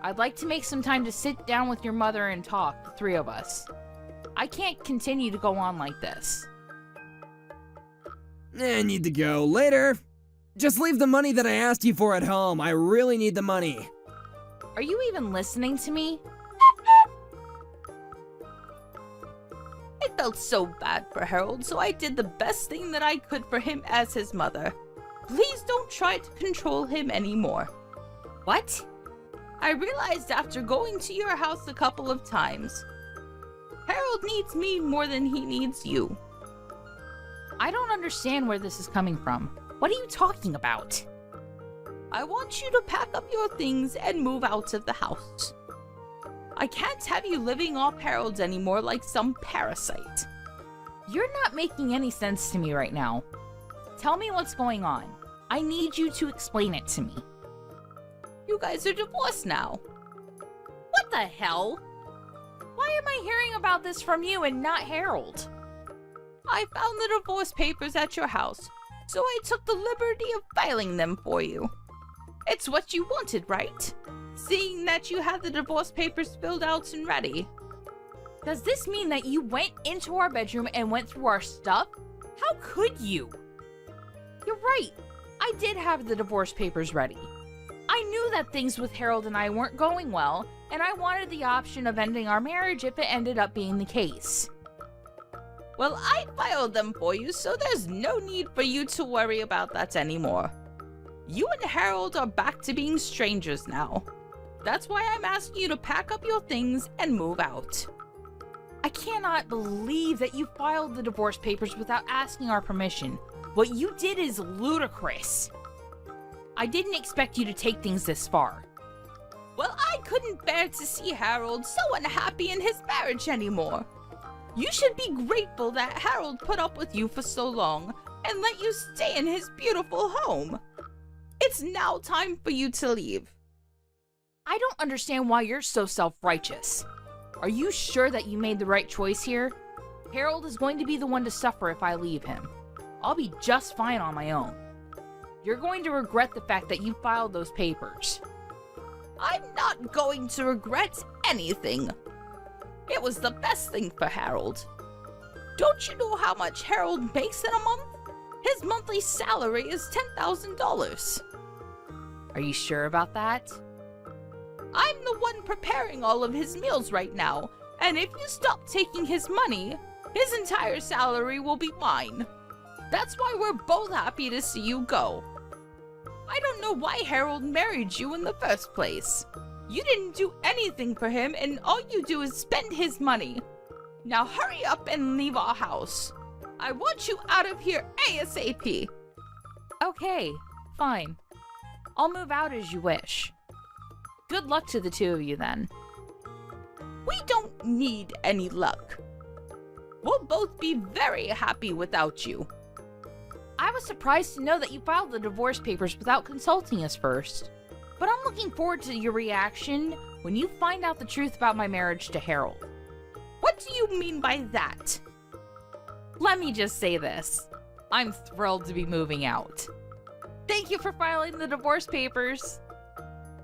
I'd like to make some time to sit down with your mother and talk, the three of us. I can't continue to go on like this. I need to go. Later. Just leave the money that I asked you for at home. I really need the money. Are you even listening to me? I felt so bad for Harold, so I did the best thing that I could for him as his mother. Please don't try to control him anymore. What? I realized after going to your house a couple of times, Harold needs me more than he needs you. I don't understand where this is coming from. What are you talking about? I want you to pack up your things and move out of the house. I can't have you living off Harold's anymore like some parasite. You're not making any sense to me right now. Tell me what's going on. I need you to explain it to me. You guys are divorced now. What the hell? Why am I hearing about this from you and not Harold? I found the divorce papers at your house, so I took the liberty of filing them for you. It's what you wanted, right? Seeing that you had the divorce papers filled out and ready. Does this mean that you went into our bedroom and went through our stuff? How could you? You're right. I did have the divorce papers ready. I knew that things with Harold and I weren't going well, and I wanted the option of ending our marriage if it ended up being the case. Well, I filed them for you, so there's no need for you to worry about that anymore. You and Harold are back to being strangers now. That's why I'm asking you to pack up your things and move out. I cannot believe that you filed the divorce papers without asking our permission. What you did is ludicrous. I didn't expect you to take things this far. Well, I couldn't bear to see Harold so unhappy in his marriage anymore. You should be grateful that Harold put up with you for so long and let you stay in his beautiful home. It's now time for you to leave. I don't understand why you're so self-righteous. Are you sure that you made the right choice here? Harold is going to be the one to suffer if I leave him. I'll be just fine on my own. You're going to regret the fact that you filed those papers. I'm not going to regret anything. It was the best thing for Harold. Don't you know how much Harold makes in a month? His monthly salary is $10,000. Are you sure about that? I'm the one preparing all of his meals right now, and if you stop taking his money, his entire salary will be mine. That's why we're both happy to see you go. I don't know why Harold married you in the first place. You didn't do anything for him, and all you do is spend his money. Now hurry up and leave our house. I want you out of here ASAP. Okay, fine. I'll move out as you wish. Good luck to the two of you then. We don't need any luck. We'll both be very happy without you. I was surprised to know that you filed the divorce papers without consulting us first. But I'm looking forward to your reaction when you find out the truth about my marriage to Harold. What do you mean by that? Let me just say this. I'm thrilled to be moving out. Thank you for filing the divorce papers.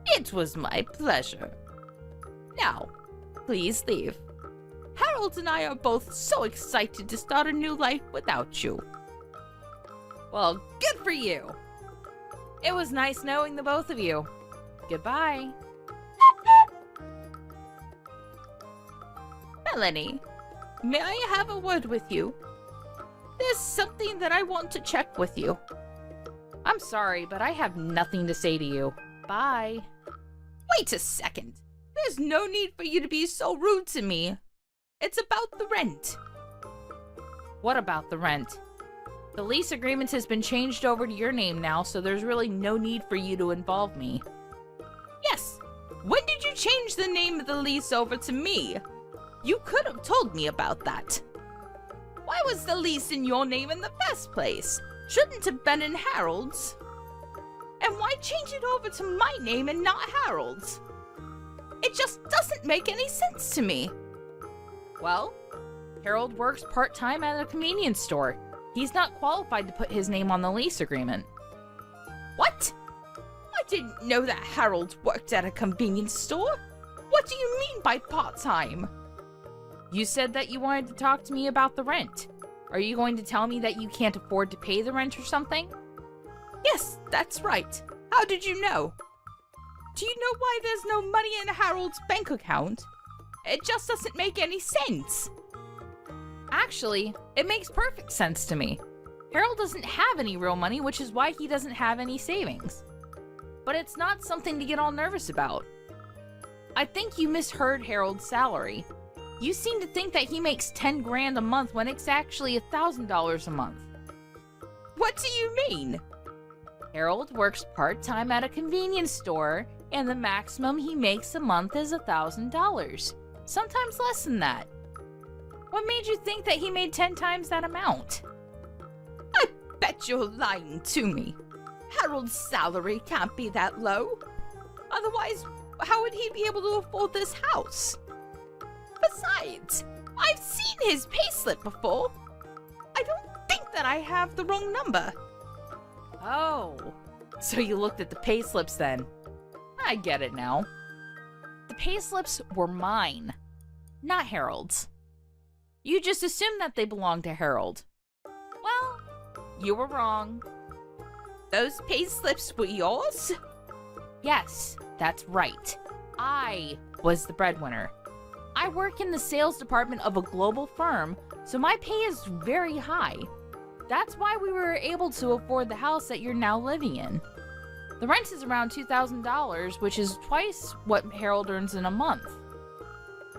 It was my pleasure. Now, please leave. Harold and I are both so excited to start a new life without you. Well, good for you. It was nice knowing the both of you. Goodbye. Melanie, may I have a word with you? There's something that I want to check with you. I'm sorry, but I have nothing to say to you. Bye. Wait a second. There's no need for you to be so rude to me. It's about the rent. What about the rent? The lease agreement has been changed over to your name now, so there's really no need for you to involve me. Yes. When did you change the name of the lease over to me? You could have told me about that. Why was the lease in your name in the first place? Shouldn't have been in Harold's. And why change it over to my name and not Harold's? It just doesn't make any sense to me. Well, Harold works part-time at a convenience store. He's not qualified to put his name on the lease agreement. What? I didn't know that Harold worked at a convenience store. What do you mean by part-time? You said that you wanted to talk to me about the rent. Are you going to tell me that you can't afford to pay the rent or something? Yes, that's right. How did you know? Do you know why there's no money in Harold's bank account? It just doesn't make any sense. Actually, it makes perfect sense to me. Harold doesn't have any real money, which is why he doesn't have any savings. But it's not something to get all nervous about. I think you misheard Harold's salary. You seem to think that he makes 10 grand a month when it's actually $1,000 a month. What do you mean? Harold works part-time at a convenience store, and the maximum he makes a month is $1,000. Sometimes less than that. What made you think that he made 10 times that amount? I bet you're lying to me. Harold's salary can't be that low. Otherwise, how would he be able to afford this house? Besides, I've seen his payslip before. I don't think that I have the wrong number. Oh, so you looked at the payslips then. I get it now. The payslips were mine, not Harold's. You just assumed that they belonged to Harold. Well, you were wrong. Those payslips were yours? Yes, that's right. I was the breadwinner. I work in the sales department of a global firm, so my pay is very high. That's why we were able to afford the house that you're now living in. The rent is around $2,000, which is twice what Harold earns in a month.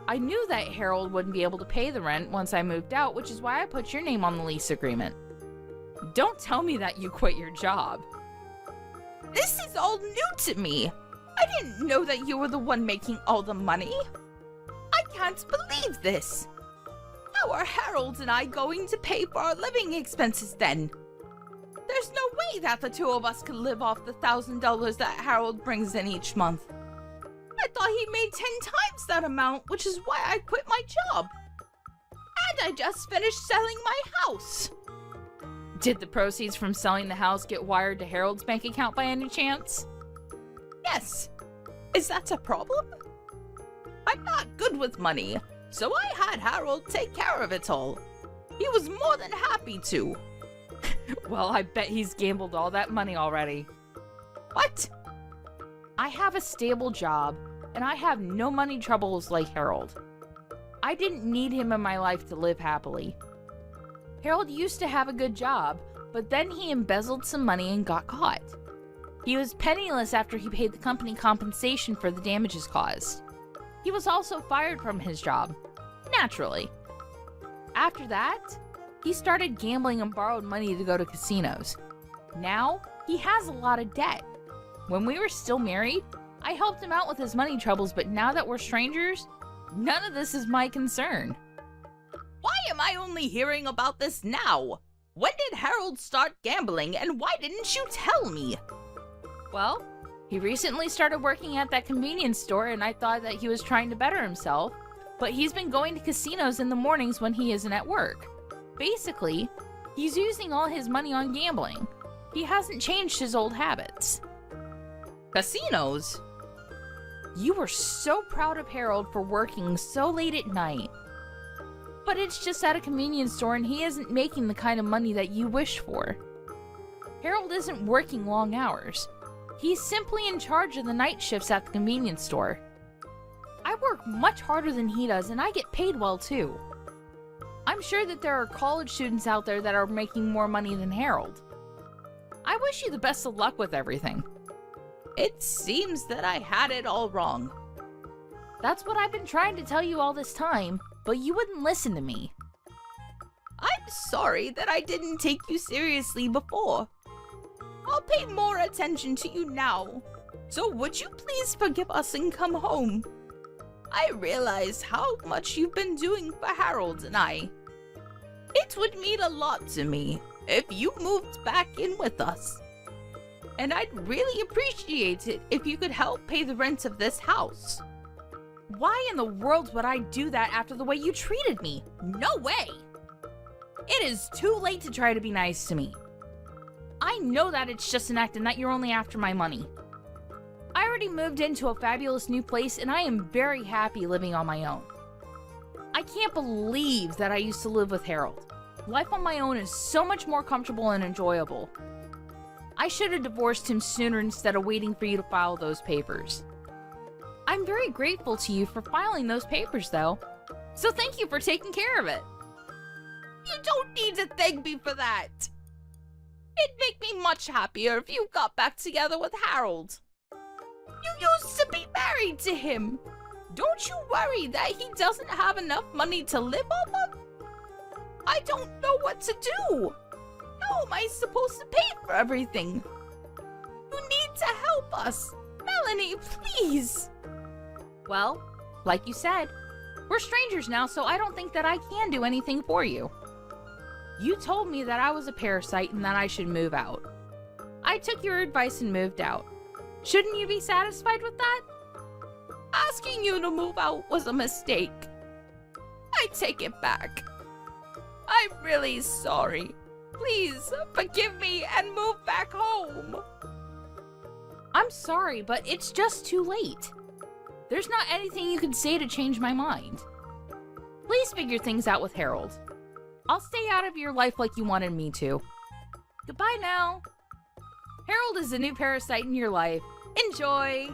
I knew that Harold wouldn't be able to pay the rent once I moved out, which is why I put your name on the lease agreement. Don't tell me that you quit your job. This is all new to me. I didn't know that you were the one making all the money. I can't believe this. How are Harold and I going to pay for our living expenses then? There's no way that the two of us can live off the $1,000 that Harold brings in each month. I thought he made 10 times that amount, which is why I quit my job. And I just finished selling my house. Did the proceeds from selling the house get wired to Harold's bank account by any chance? Yes. Is that a problem? I'm not good with money, so I had Harold take care of it all. He was more than happy to. Well, I bet he's gambled all that money already. What? I have a stable job, and I have no money troubles like Harold. I didn't need him in my life to live happily. Harold used to have a good job, but then he embezzled some money and got caught. He was penniless after he paid the company compensation for the damages caused. He was also fired from his job, naturally. After that, he started gambling and borrowed money to go to casinos. Now, he has a lot of debt. When we were still married, I helped him out with his money troubles, but now that we're strangers, none of this is my concern. Why am I only hearing about this now? When did Harold start gambling, and why didn't you tell me? Well, he recently started working at that convenience store, and I thought that he was trying to better himself, but he's been going to casinos in the mornings when he isn't at work. Basically, he's using all his money on gambling. He hasn't changed his old habits. Casinos? You were so proud of Harold for working so late at night. But it's just at a convenience store and he isn't making the kind of money that you wish for. Harold isn't working long hours. He's simply in charge of the night shifts at the convenience store. I work much harder than he does and I get paid well too. I'm sure that there are college students out there that are making more money than Harold. I wish you the best of luck with everything. It seems that I had it all wrong. That's what I've been trying to tell you all this time, but you wouldn't listen to me. I'm sorry that I didn't take you seriously before. I'll pay more attention to you now. So would you please forgive us and come home? I realize how much you've been doing for Harold and I. It would mean a lot to me if you moved back in with us. and I'd really appreciate it if you could help pay the rent of this house. Why in the world would I do that after the way you treated me? No way! It is too late to try to be nice to me. I know that it's just an act and that you're only after my money. I already moved into a fabulous new place and I am very happy living on my own. I can't believe that I used to live with Harold. Life on my own is so much more comfortable and enjoyable. I should have divorced him sooner instead of waiting for you to file those papers. I'm very grateful to you for filing those papers though, so thank you for taking care of it. You don't need to thank me for that. It'd make me much happier if you got back together with Harold. You used to be married to him. Don't you worry that he doesn't have enough money to live off of? I don't know what to do. How am I supposed to pay for everything? You need to help us. Melanie, please. Well, like you said, we're strangers now, so I don't think that I can do anything for you. You told me that I was a parasite and that I should move out. I took your advice and moved out. Shouldn't you be satisfied with that? Asking you to move out was a mistake. I take it back. I'm really sorry. Please forgive me and move back home. I'm sorry, but it's just too late. There's not anything you can say to change my mind. Please figure things out with Harold. I'll stay out of your life like you wanted me to. Goodbye now. Harold is a new parasite in your life. Enjoy!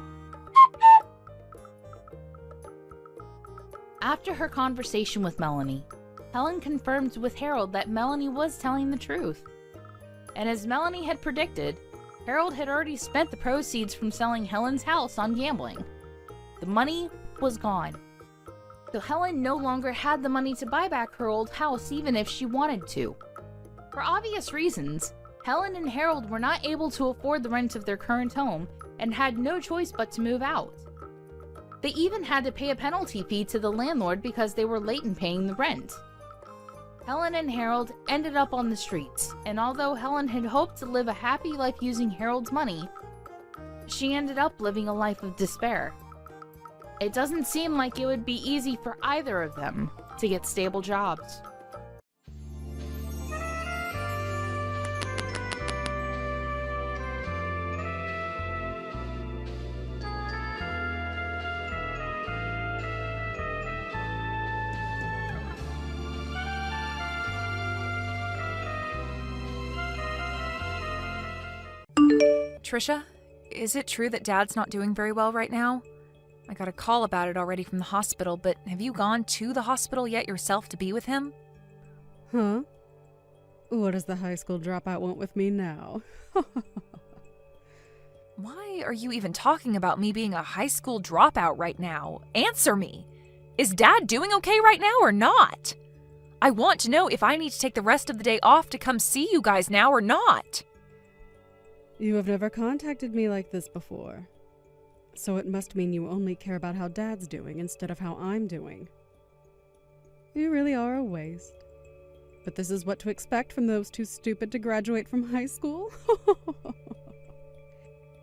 After her conversation with Melanie, Helen confirmed with Harold that Melanie was telling the truth. And as Melanie had predicted, Harold had already spent the proceeds from selling Helen's house on gambling. The money was gone. So Helen no longer had the money to buy back her old house even if she wanted to. For obvious reasons, Helen and Harold were not able to afford the rent of their current home and had no choice but to move out. They even had to pay a penalty fee to the landlord because they were late in paying the rent. Helen and Harold ended up on the streets, and although Helen had hoped to live a happy life using Harold's money, she ended up living a life of despair. It doesn't seem like it would be easy for either of them to get stable jobs. Trisha, is it true that Dad's not doing very well right now? I got a call about it already from the hospital, but have you gone to the hospital yet yourself to be with him? Huh? What does the high school dropout want with me now? Why are you even talking about me being a high school dropout right now? Answer me! Is Dad doing okay right now or not? I want to know if I need to take the rest of the day off to come see you guys now or not. You have never contacted me like this before. So it must mean you only care about how Dad's doing instead of how I'm doing. You really are a waste. But this is what to expect from those too stupid to graduate from high school?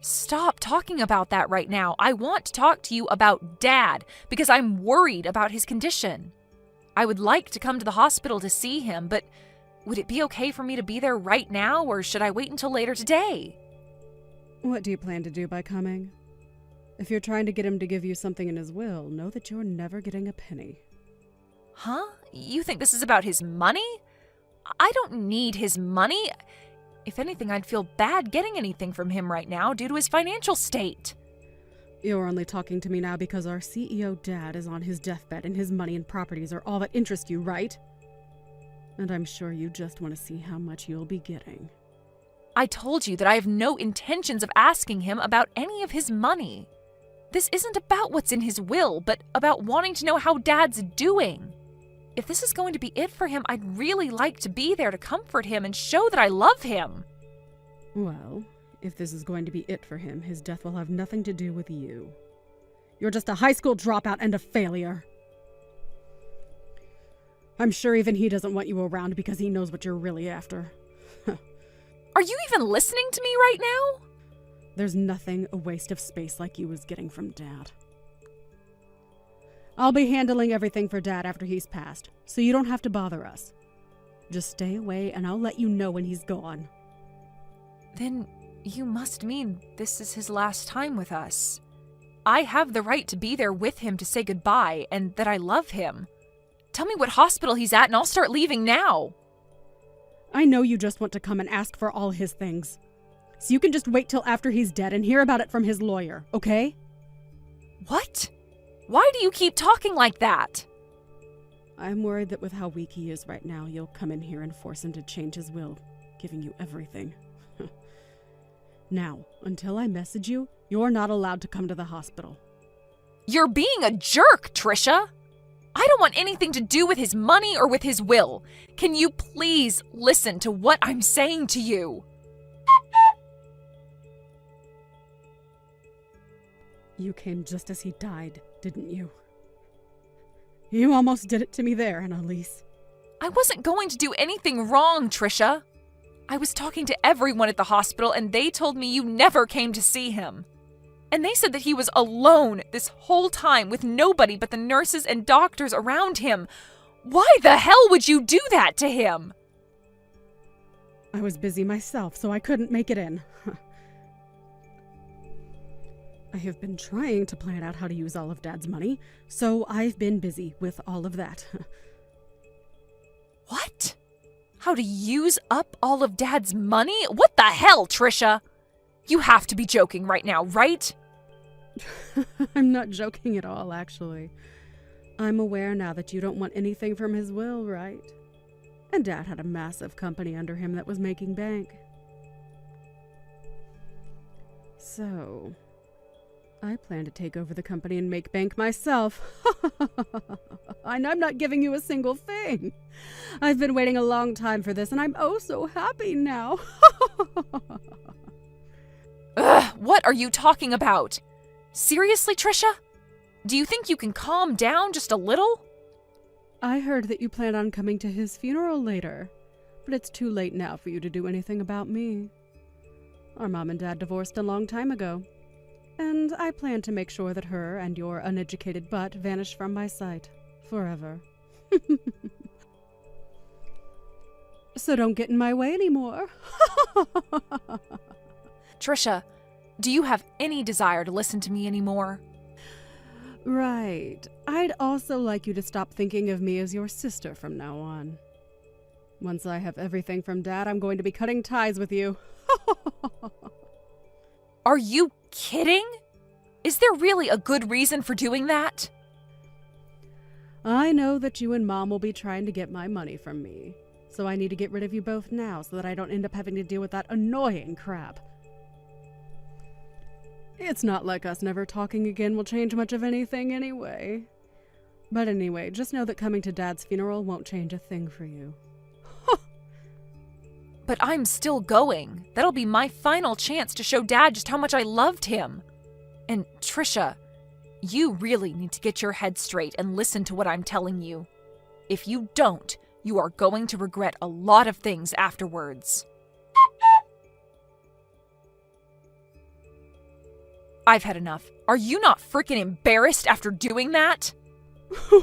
Stop talking about that right now. I want to talk to you about Dad because I'm worried about his condition. I would like to come to the hospital to see him, but would it be okay for me to be there right now, or should I wait until later today? What do you plan to do by coming? If you're trying to get him to give you something in his will, know that you're never getting a penny. Huh? You think this is about his money? I don't need his money. If anything, I'd feel bad getting anything from him right now due to his financial state. You're only talking to me now because our CEO Dad is on his deathbed and his money and properties are all that interest you, right? And I'm sure you just want to see how much you'll be getting. I told you that I have no intentions of asking him about any of his money. This isn't about what's in his will, but about wanting to know how Dad's doing. If this is going to be it for him, I'd really like to be there to comfort him and show that I love him. Well, if this is going to be it for him, his death will have nothing to do with you. You're just a high school dropout and a failure. I'm sure even he doesn't want you around because he knows what you're really after. Are you even listening to me right now? There's nothing a waste of space like you was getting from Dad. I'll be handling everything for Dad after he's passed, so you don't have to bother us. Just stay away and I'll let you know when he's gone. Then you must mean this is his last time with us. I have the right to be there with him to say goodbye and that I love him. Tell me what hospital he's at and I'll start leaving now. I know you just want to come and ask for all his things. So you can just wait till after he's dead and hear about it from his lawyer, okay? What? Why do you keep talking like that? I'm worried that with how weak he is right now, you'll come in here and force him to change his will, giving you everything. Now, until I message you, you're not allowed to come to the hospital. You're being a jerk, Trisha. I don't want anything to do with his money or with his will. Can you please listen to what I'm saying to you? You came just as he died, didn't you? You almost did it to me there, Annalise. I wasn't going to do anything wrong, Trisha. I was talking to everyone at the hospital and they told me you never came to see him. And they said that he was alone this whole time with nobody but the nurses and doctors around him. Why the hell would you do that to him? I was busy myself, so I couldn't make it in. I have been trying to plan out how to use all of Dad's money, so I've been busy with all of that. What? How to use up all of Dad's money? What the hell, Trisha? You have to be joking right now, right? I'm not joking at all, actually. I'm aware now that you don't want anything from his will, right? And Dad had a massive company under him that was making bank. So, I plan to take over the company and make bank myself. And I'm not giving you a single thing. I've been waiting a long time for this, and I'm oh so happy now. Ugh, what are you talking about? Seriously, Trisha? Do you think you can calm down just a little? I heard that you plan on coming to his funeral later, but it's too late now for you to do anything about me. Our mom and dad divorced a long time ago, and I plan to make sure that her and your uneducated butt vanish from my sight forever. So don't get in my way anymore. Trisha, do you have any desire to listen to me anymore? Right. I'd also like you to stop thinking of me as your sister from now on. Once I have everything from Dad, I'm going to be cutting ties with you. Are you kidding? Is there really a good reason for doing that? I know that you and Mom will be trying to get my money from me, so I need to get rid of you both now so that I don't end up having to deal with that annoying crap. It's not like us never talking again will change much of anything anyway. But anyway, just know that coming to Dad's funeral won't change a thing for you. But I'm still going. That'll be my final chance to show Dad just how much I loved him. And Trisha, you really need to get your head straight and listen to what I'm telling you. If you don't, you are going to regret a lot of things afterwards. I've had enough. Are you not freaking embarrassed after doing that?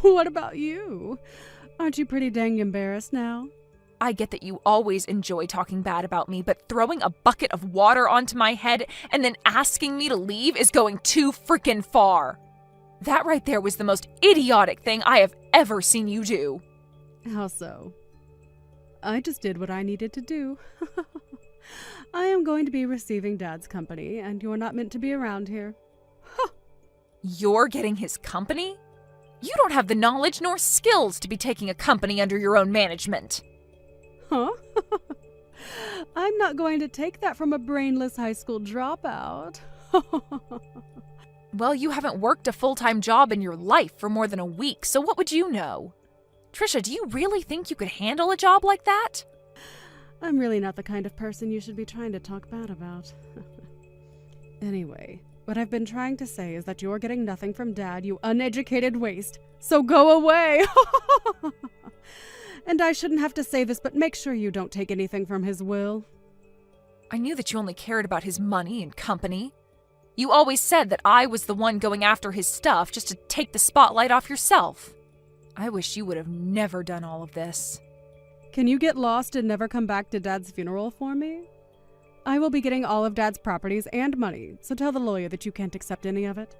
What about you? Aren't you pretty dang embarrassed now? I get that you always enjoy talking bad about me, but throwing a bucket of water onto my head and then asking me to leave is going too freaking far. That right there was the most idiotic thing I have ever seen you do. How so? I just did what I needed to do. I am going to be receiving Dad's company, and you're not meant to be around here. You're getting his company? You don't have the knowledge nor skills to be taking a company under your own management. Huh? I'm not going to take that from a brainless high school dropout. Well, you haven't worked a full-time job in your life for more than a week, so what would you know? Trisha, do you really think you could handle a job like that? I'm really not the kind of person you should be trying to talk bad about. Anyway, what I've been trying to say is that you're getting nothing from Dad, you uneducated waste. So go away! And I shouldn't have to say this, but make sure you don't take anything from his will. I knew that you only cared about his money and company. You always said that I was the one going after his stuff just to take the spotlight off yourself. I wish you would have never done all of this. Can you get lost and never come back to Dad's funeral for me? I will be getting all of Dad's properties and money, so tell the lawyer that you can't accept any of it.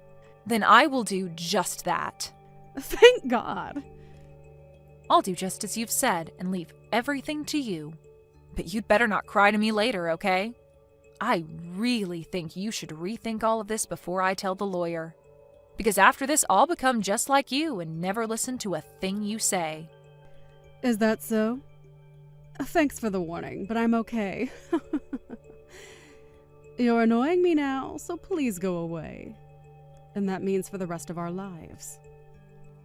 Then I will do just that. Thank God. I'll do just as you've said and leave everything to you. But you'd better not cry to me later, okay? I really think you should rethink all of this before I tell the lawyer. Because after this, I'll become just like you and never listen to a thing you say. Is that so? Thanks for the warning, but I'm okay. You're annoying me now, so please go away. And that means for the rest of our lives.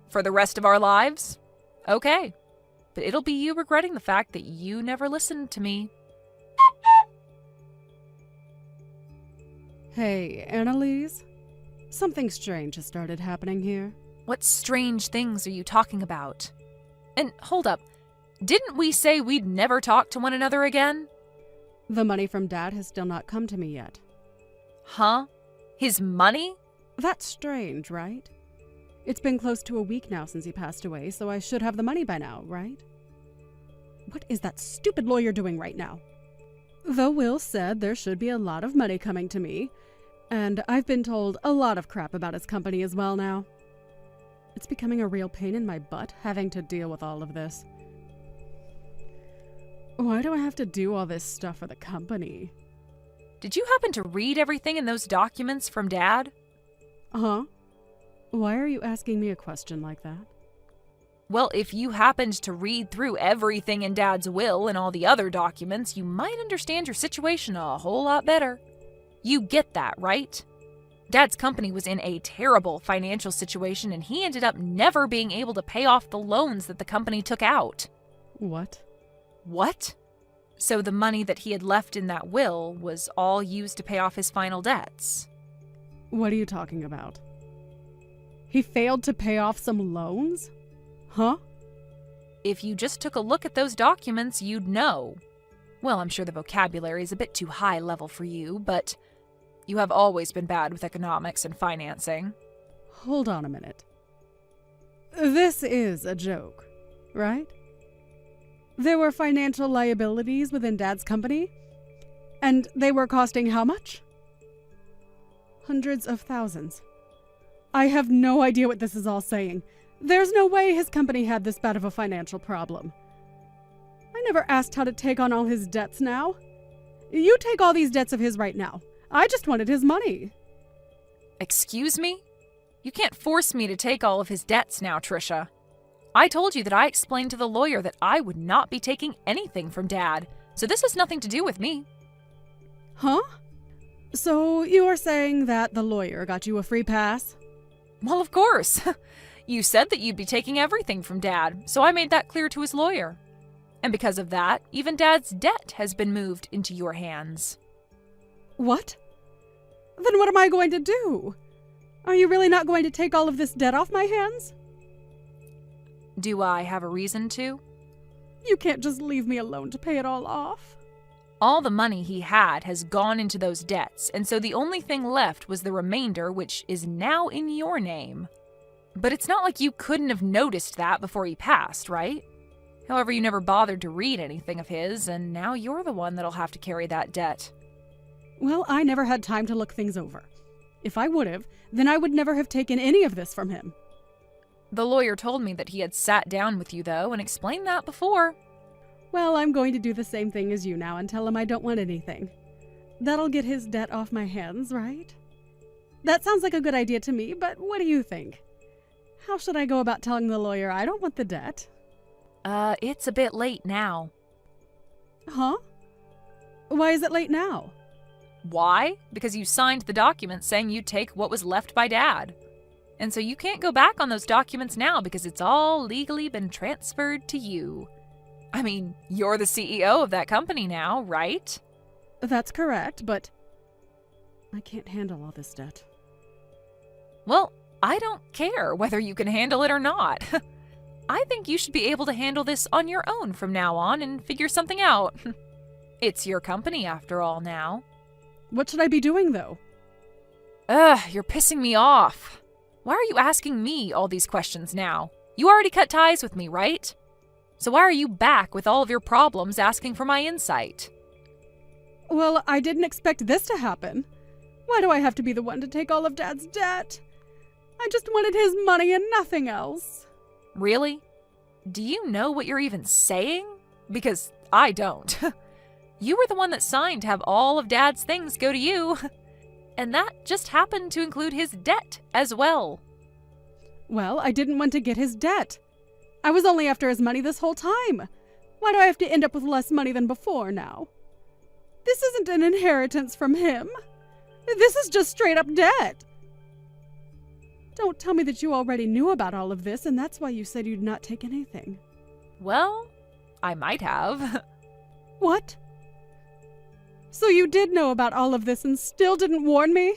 For the rest of our lives? Okay. But it'll be you regretting the fact that you never listened to me. Hey, Annalise? Something strange has started happening here. What strange things are you talking about? And hold up, didn't we say we'd never talk to one another again? The money from Dad has still not come to me yet. Huh? His money? That's strange, right? It's been close to a week now since he passed away, so I should have the money by now, right? What is that stupid lawyer doing right now? The will said there should be a lot of money coming to me, and I've been told a lot of crap about his company as well now. It's becoming a real pain in my butt having to deal with all of this. Why do I have to do all this stuff for the company? Did you happen to read everything in those documents from Dad? Uh-huh. Why are you asking me a question like that? Well, if you happened to read through everything in Dad's will and all the other documents, you might understand your situation a whole lot better. You get that, right? Dad's company was in a terrible financial situation, and he ended up never being able to pay off the loans that the company took out. What? What? So the money that he had left in that will was all used to pay off his final debts. What are you talking about? He failed to pay off some loans? Huh? If you just took a look at those documents, you'd know. Well, I'm sure the vocabulary is a bit too high level for you, but you have always been bad with economics and financing. Hold on a minute. This is a joke, right? There were financial liabilities within Dad's company, and they were costing how much? Hundreds of thousands. I have no idea what this is all saying. There's no way his company had this bad of a financial problem. I never asked how to take on all his debts now. You take all these debts of his right now. I just wanted his money. Excuse me? You can't force me to take all of his debts now, Trisha. I told you that I explained to the lawyer that I would not be taking anything from Dad, so this has nothing to do with me. Huh? So you are saying that the lawyer got you a free pass? Well, of course. You said that you'd be taking everything from Dad, so I made that clear to his lawyer. And because of that, even Dad's debt has been moved into your hands. What? Then what am I going to do? Are you really not going to take all of this debt off my hands? Do I have a reason to? You can't just leave me alone to pay it all off. All the money he had has gone into those debts, and so the only thing left was the remainder, which is now in your name. But it's not like you couldn't have noticed that before he passed, right? However, you never bothered to read anything of his, and now you're the one that'll have to carry that debt. Well, I never had time to look things over. If I would have, then I would never have taken any of this from him. The lawyer told me that he had sat down with you, though, and explained that before. Well, I'm going to do the same thing as you now and tell him I don't want anything. That'll get his debt off my hands, right? That sounds like a good idea to me, but what do you think? How should I go about telling the lawyer I don't want the debt? It's a bit late now. Huh? Why is it late now? Why? Because you signed the document saying you'd take what was left by Dad. And so you can't go back on those documents now because it's all legally been transferred to you. I mean, you're the CEO of that company now, right? That's correct, but I can't handle all this debt. Well, I don't care whether you can handle it or not. I think you should be able to handle this on your own from now on and figure something out. It's your company after all now. What should I be doing, though? Ugh, you're pissing me off. Why are you asking me all these questions now? You already cut ties with me, right? So why are you back with all of your problems asking for my insight? Well, I didn't expect this to happen. Why do I have to be the one to take all of Dad's debt? I just wanted his money and nothing else. Really? Do you know what you're even saying? Because I don't. You were the one that signed to have all of Dad's things go to you. And that just happened to include his debt as well. Well, I didn't want to get his debt. I was only after his money this whole time. Why do I have to end up with less money than before now? This isn't an inheritance from him. This is just straight up debt. Don't tell me that you already knew about all of this and that's why you said you'd not take anything. Well, I might have. What? So you did know about all of this and still didn't warn me?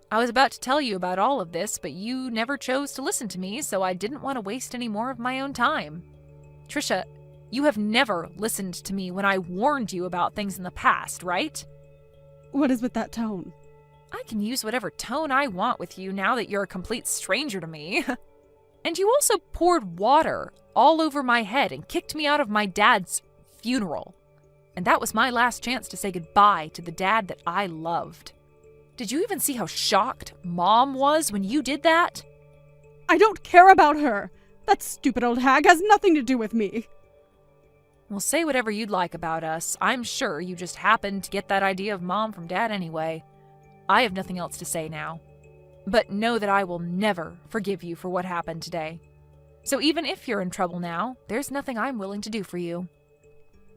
I was about to tell you about all of this, but you never chose to listen to me, so I didn't want to waste any more of my own time. Trisha, you have never listened to me when I warned you about things in the past, right? What is with that tone? I can use whatever tone I want with you now that you're a complete stranger to me. And you also poured water all over my head and kicked me out of my dad's funeral. And that was my last chance to say goodbye to the dad that I loved. Did you even see how shocked Mom was when you did that? I don't care about her. That stupid old hag has nothing to do with me. Well, say whatever you'd like about us. I'm sure you just happened to get that idea of Mom from Dad anyway. I have nothing else to say now. But know that I will never forgive you for what happened today. So even if you're in trouble now, there's nothing I'm willing to do for you.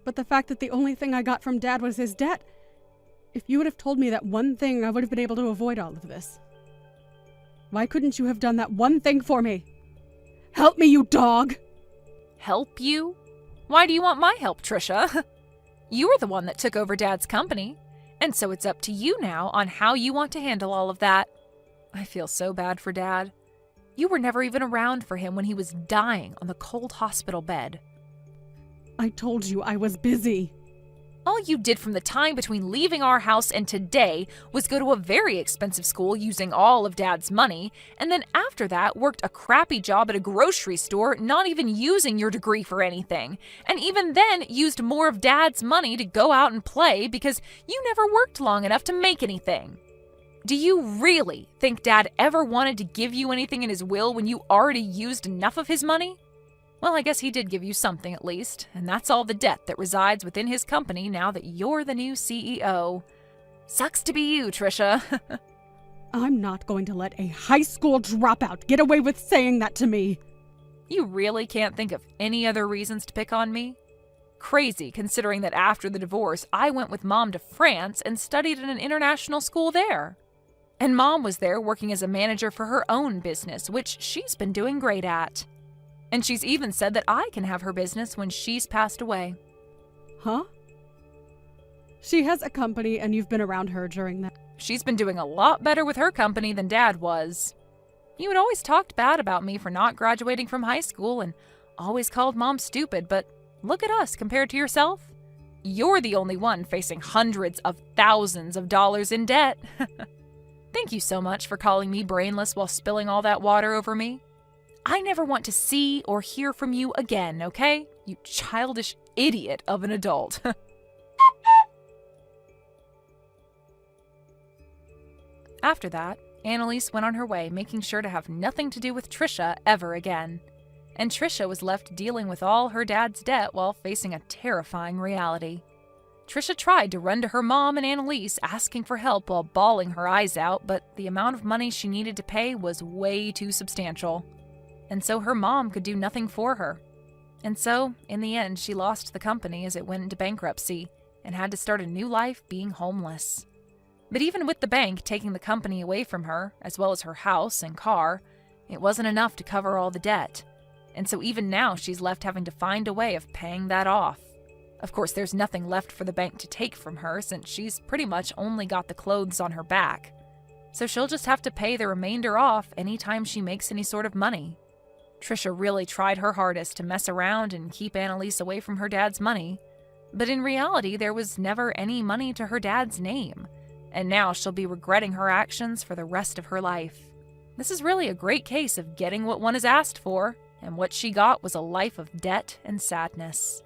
But the fact that the only thing I got from Dad was his debt, if you would have told me that one thing, I would have been able to avoid all of this. Why couldn't you have done that one thing for me? Help me, you dog! Help you? Why do you want my help, Trisha? You were the one that took over Dad's company, and so it's up to you now on how you want to handle all of that. I feel so bad for Dad. You were never even around for him when he was dying on the cold hospital bed. I told you I was busy. All you did from the time between leaving our house and today was go to a very expensive school using all of Dad's money, and then after that worked a crappy job at a grocery store, not even using your degree for anything, and even then used more of Dad's money to go out and play because you never worked long enough to make anything. Do you really think Dad ever wanted to give you anything in his will when you already used enough of his money? Well, I guess he did give you something at least, and that's all the debt that resides within his company now that you're the new CEO. Sucks to be you, Trisha. I'm not going to let a high school dropout get away with saying that to me. You really can't think of any other reasons to pick on me? Crazy, considering that after the divorce, I went with Mom to France and studied at an international school there. And Mom was there working as a manager for her own business, which she's been doing great at. And she's even said that I can have her business when she's passed away. Huh? She has a company and you've been around her during that. She's been doing a lot better with her company than Dad was. You had always talked bad about me for not graduating from high school and always called Mom stupid, but look at us compared to yourself. You're the only one facing hundreds of thousands of dollars in debt. Thank you so much for calling me brainless while spilling all that water over me. I never want to see or hear from you again, okay? You childish idiot of an adult. After that, Annalise went on her way, making sure to have nothing to do with Trisha ever again. And Trisha was left dealing with all her dad's debt while facing a terrifying reality. Trisha tried to run to her mom and Annalise asking for help while bawling her eyes out, but the amount of money she needed to pay was way too substantial. And so her mom could do nothing for her. And so, in the end, she lost the company as it went into bankruptcy and had to start a new life being homeless. But even with the bank taking the company away from her, as well as her house and car, it wasn't enough to cover all the debt. And so even now she's left having to find a way of paying that off. Of course, there's nothing left for the bank to take from her since she's pretty much only got the clothes on her back. So she'll just have to pay the remainder off anytime she makes any sort of money. Trisha really tried her hardest to mess around and keep Annalise away from her dad's money, But in reality, there was never any money to her dad's name, and now she'll be regretting her actions for the rest of her life. This is really a great case of getting what one is asked for, and what she got was a life of debt and sadness.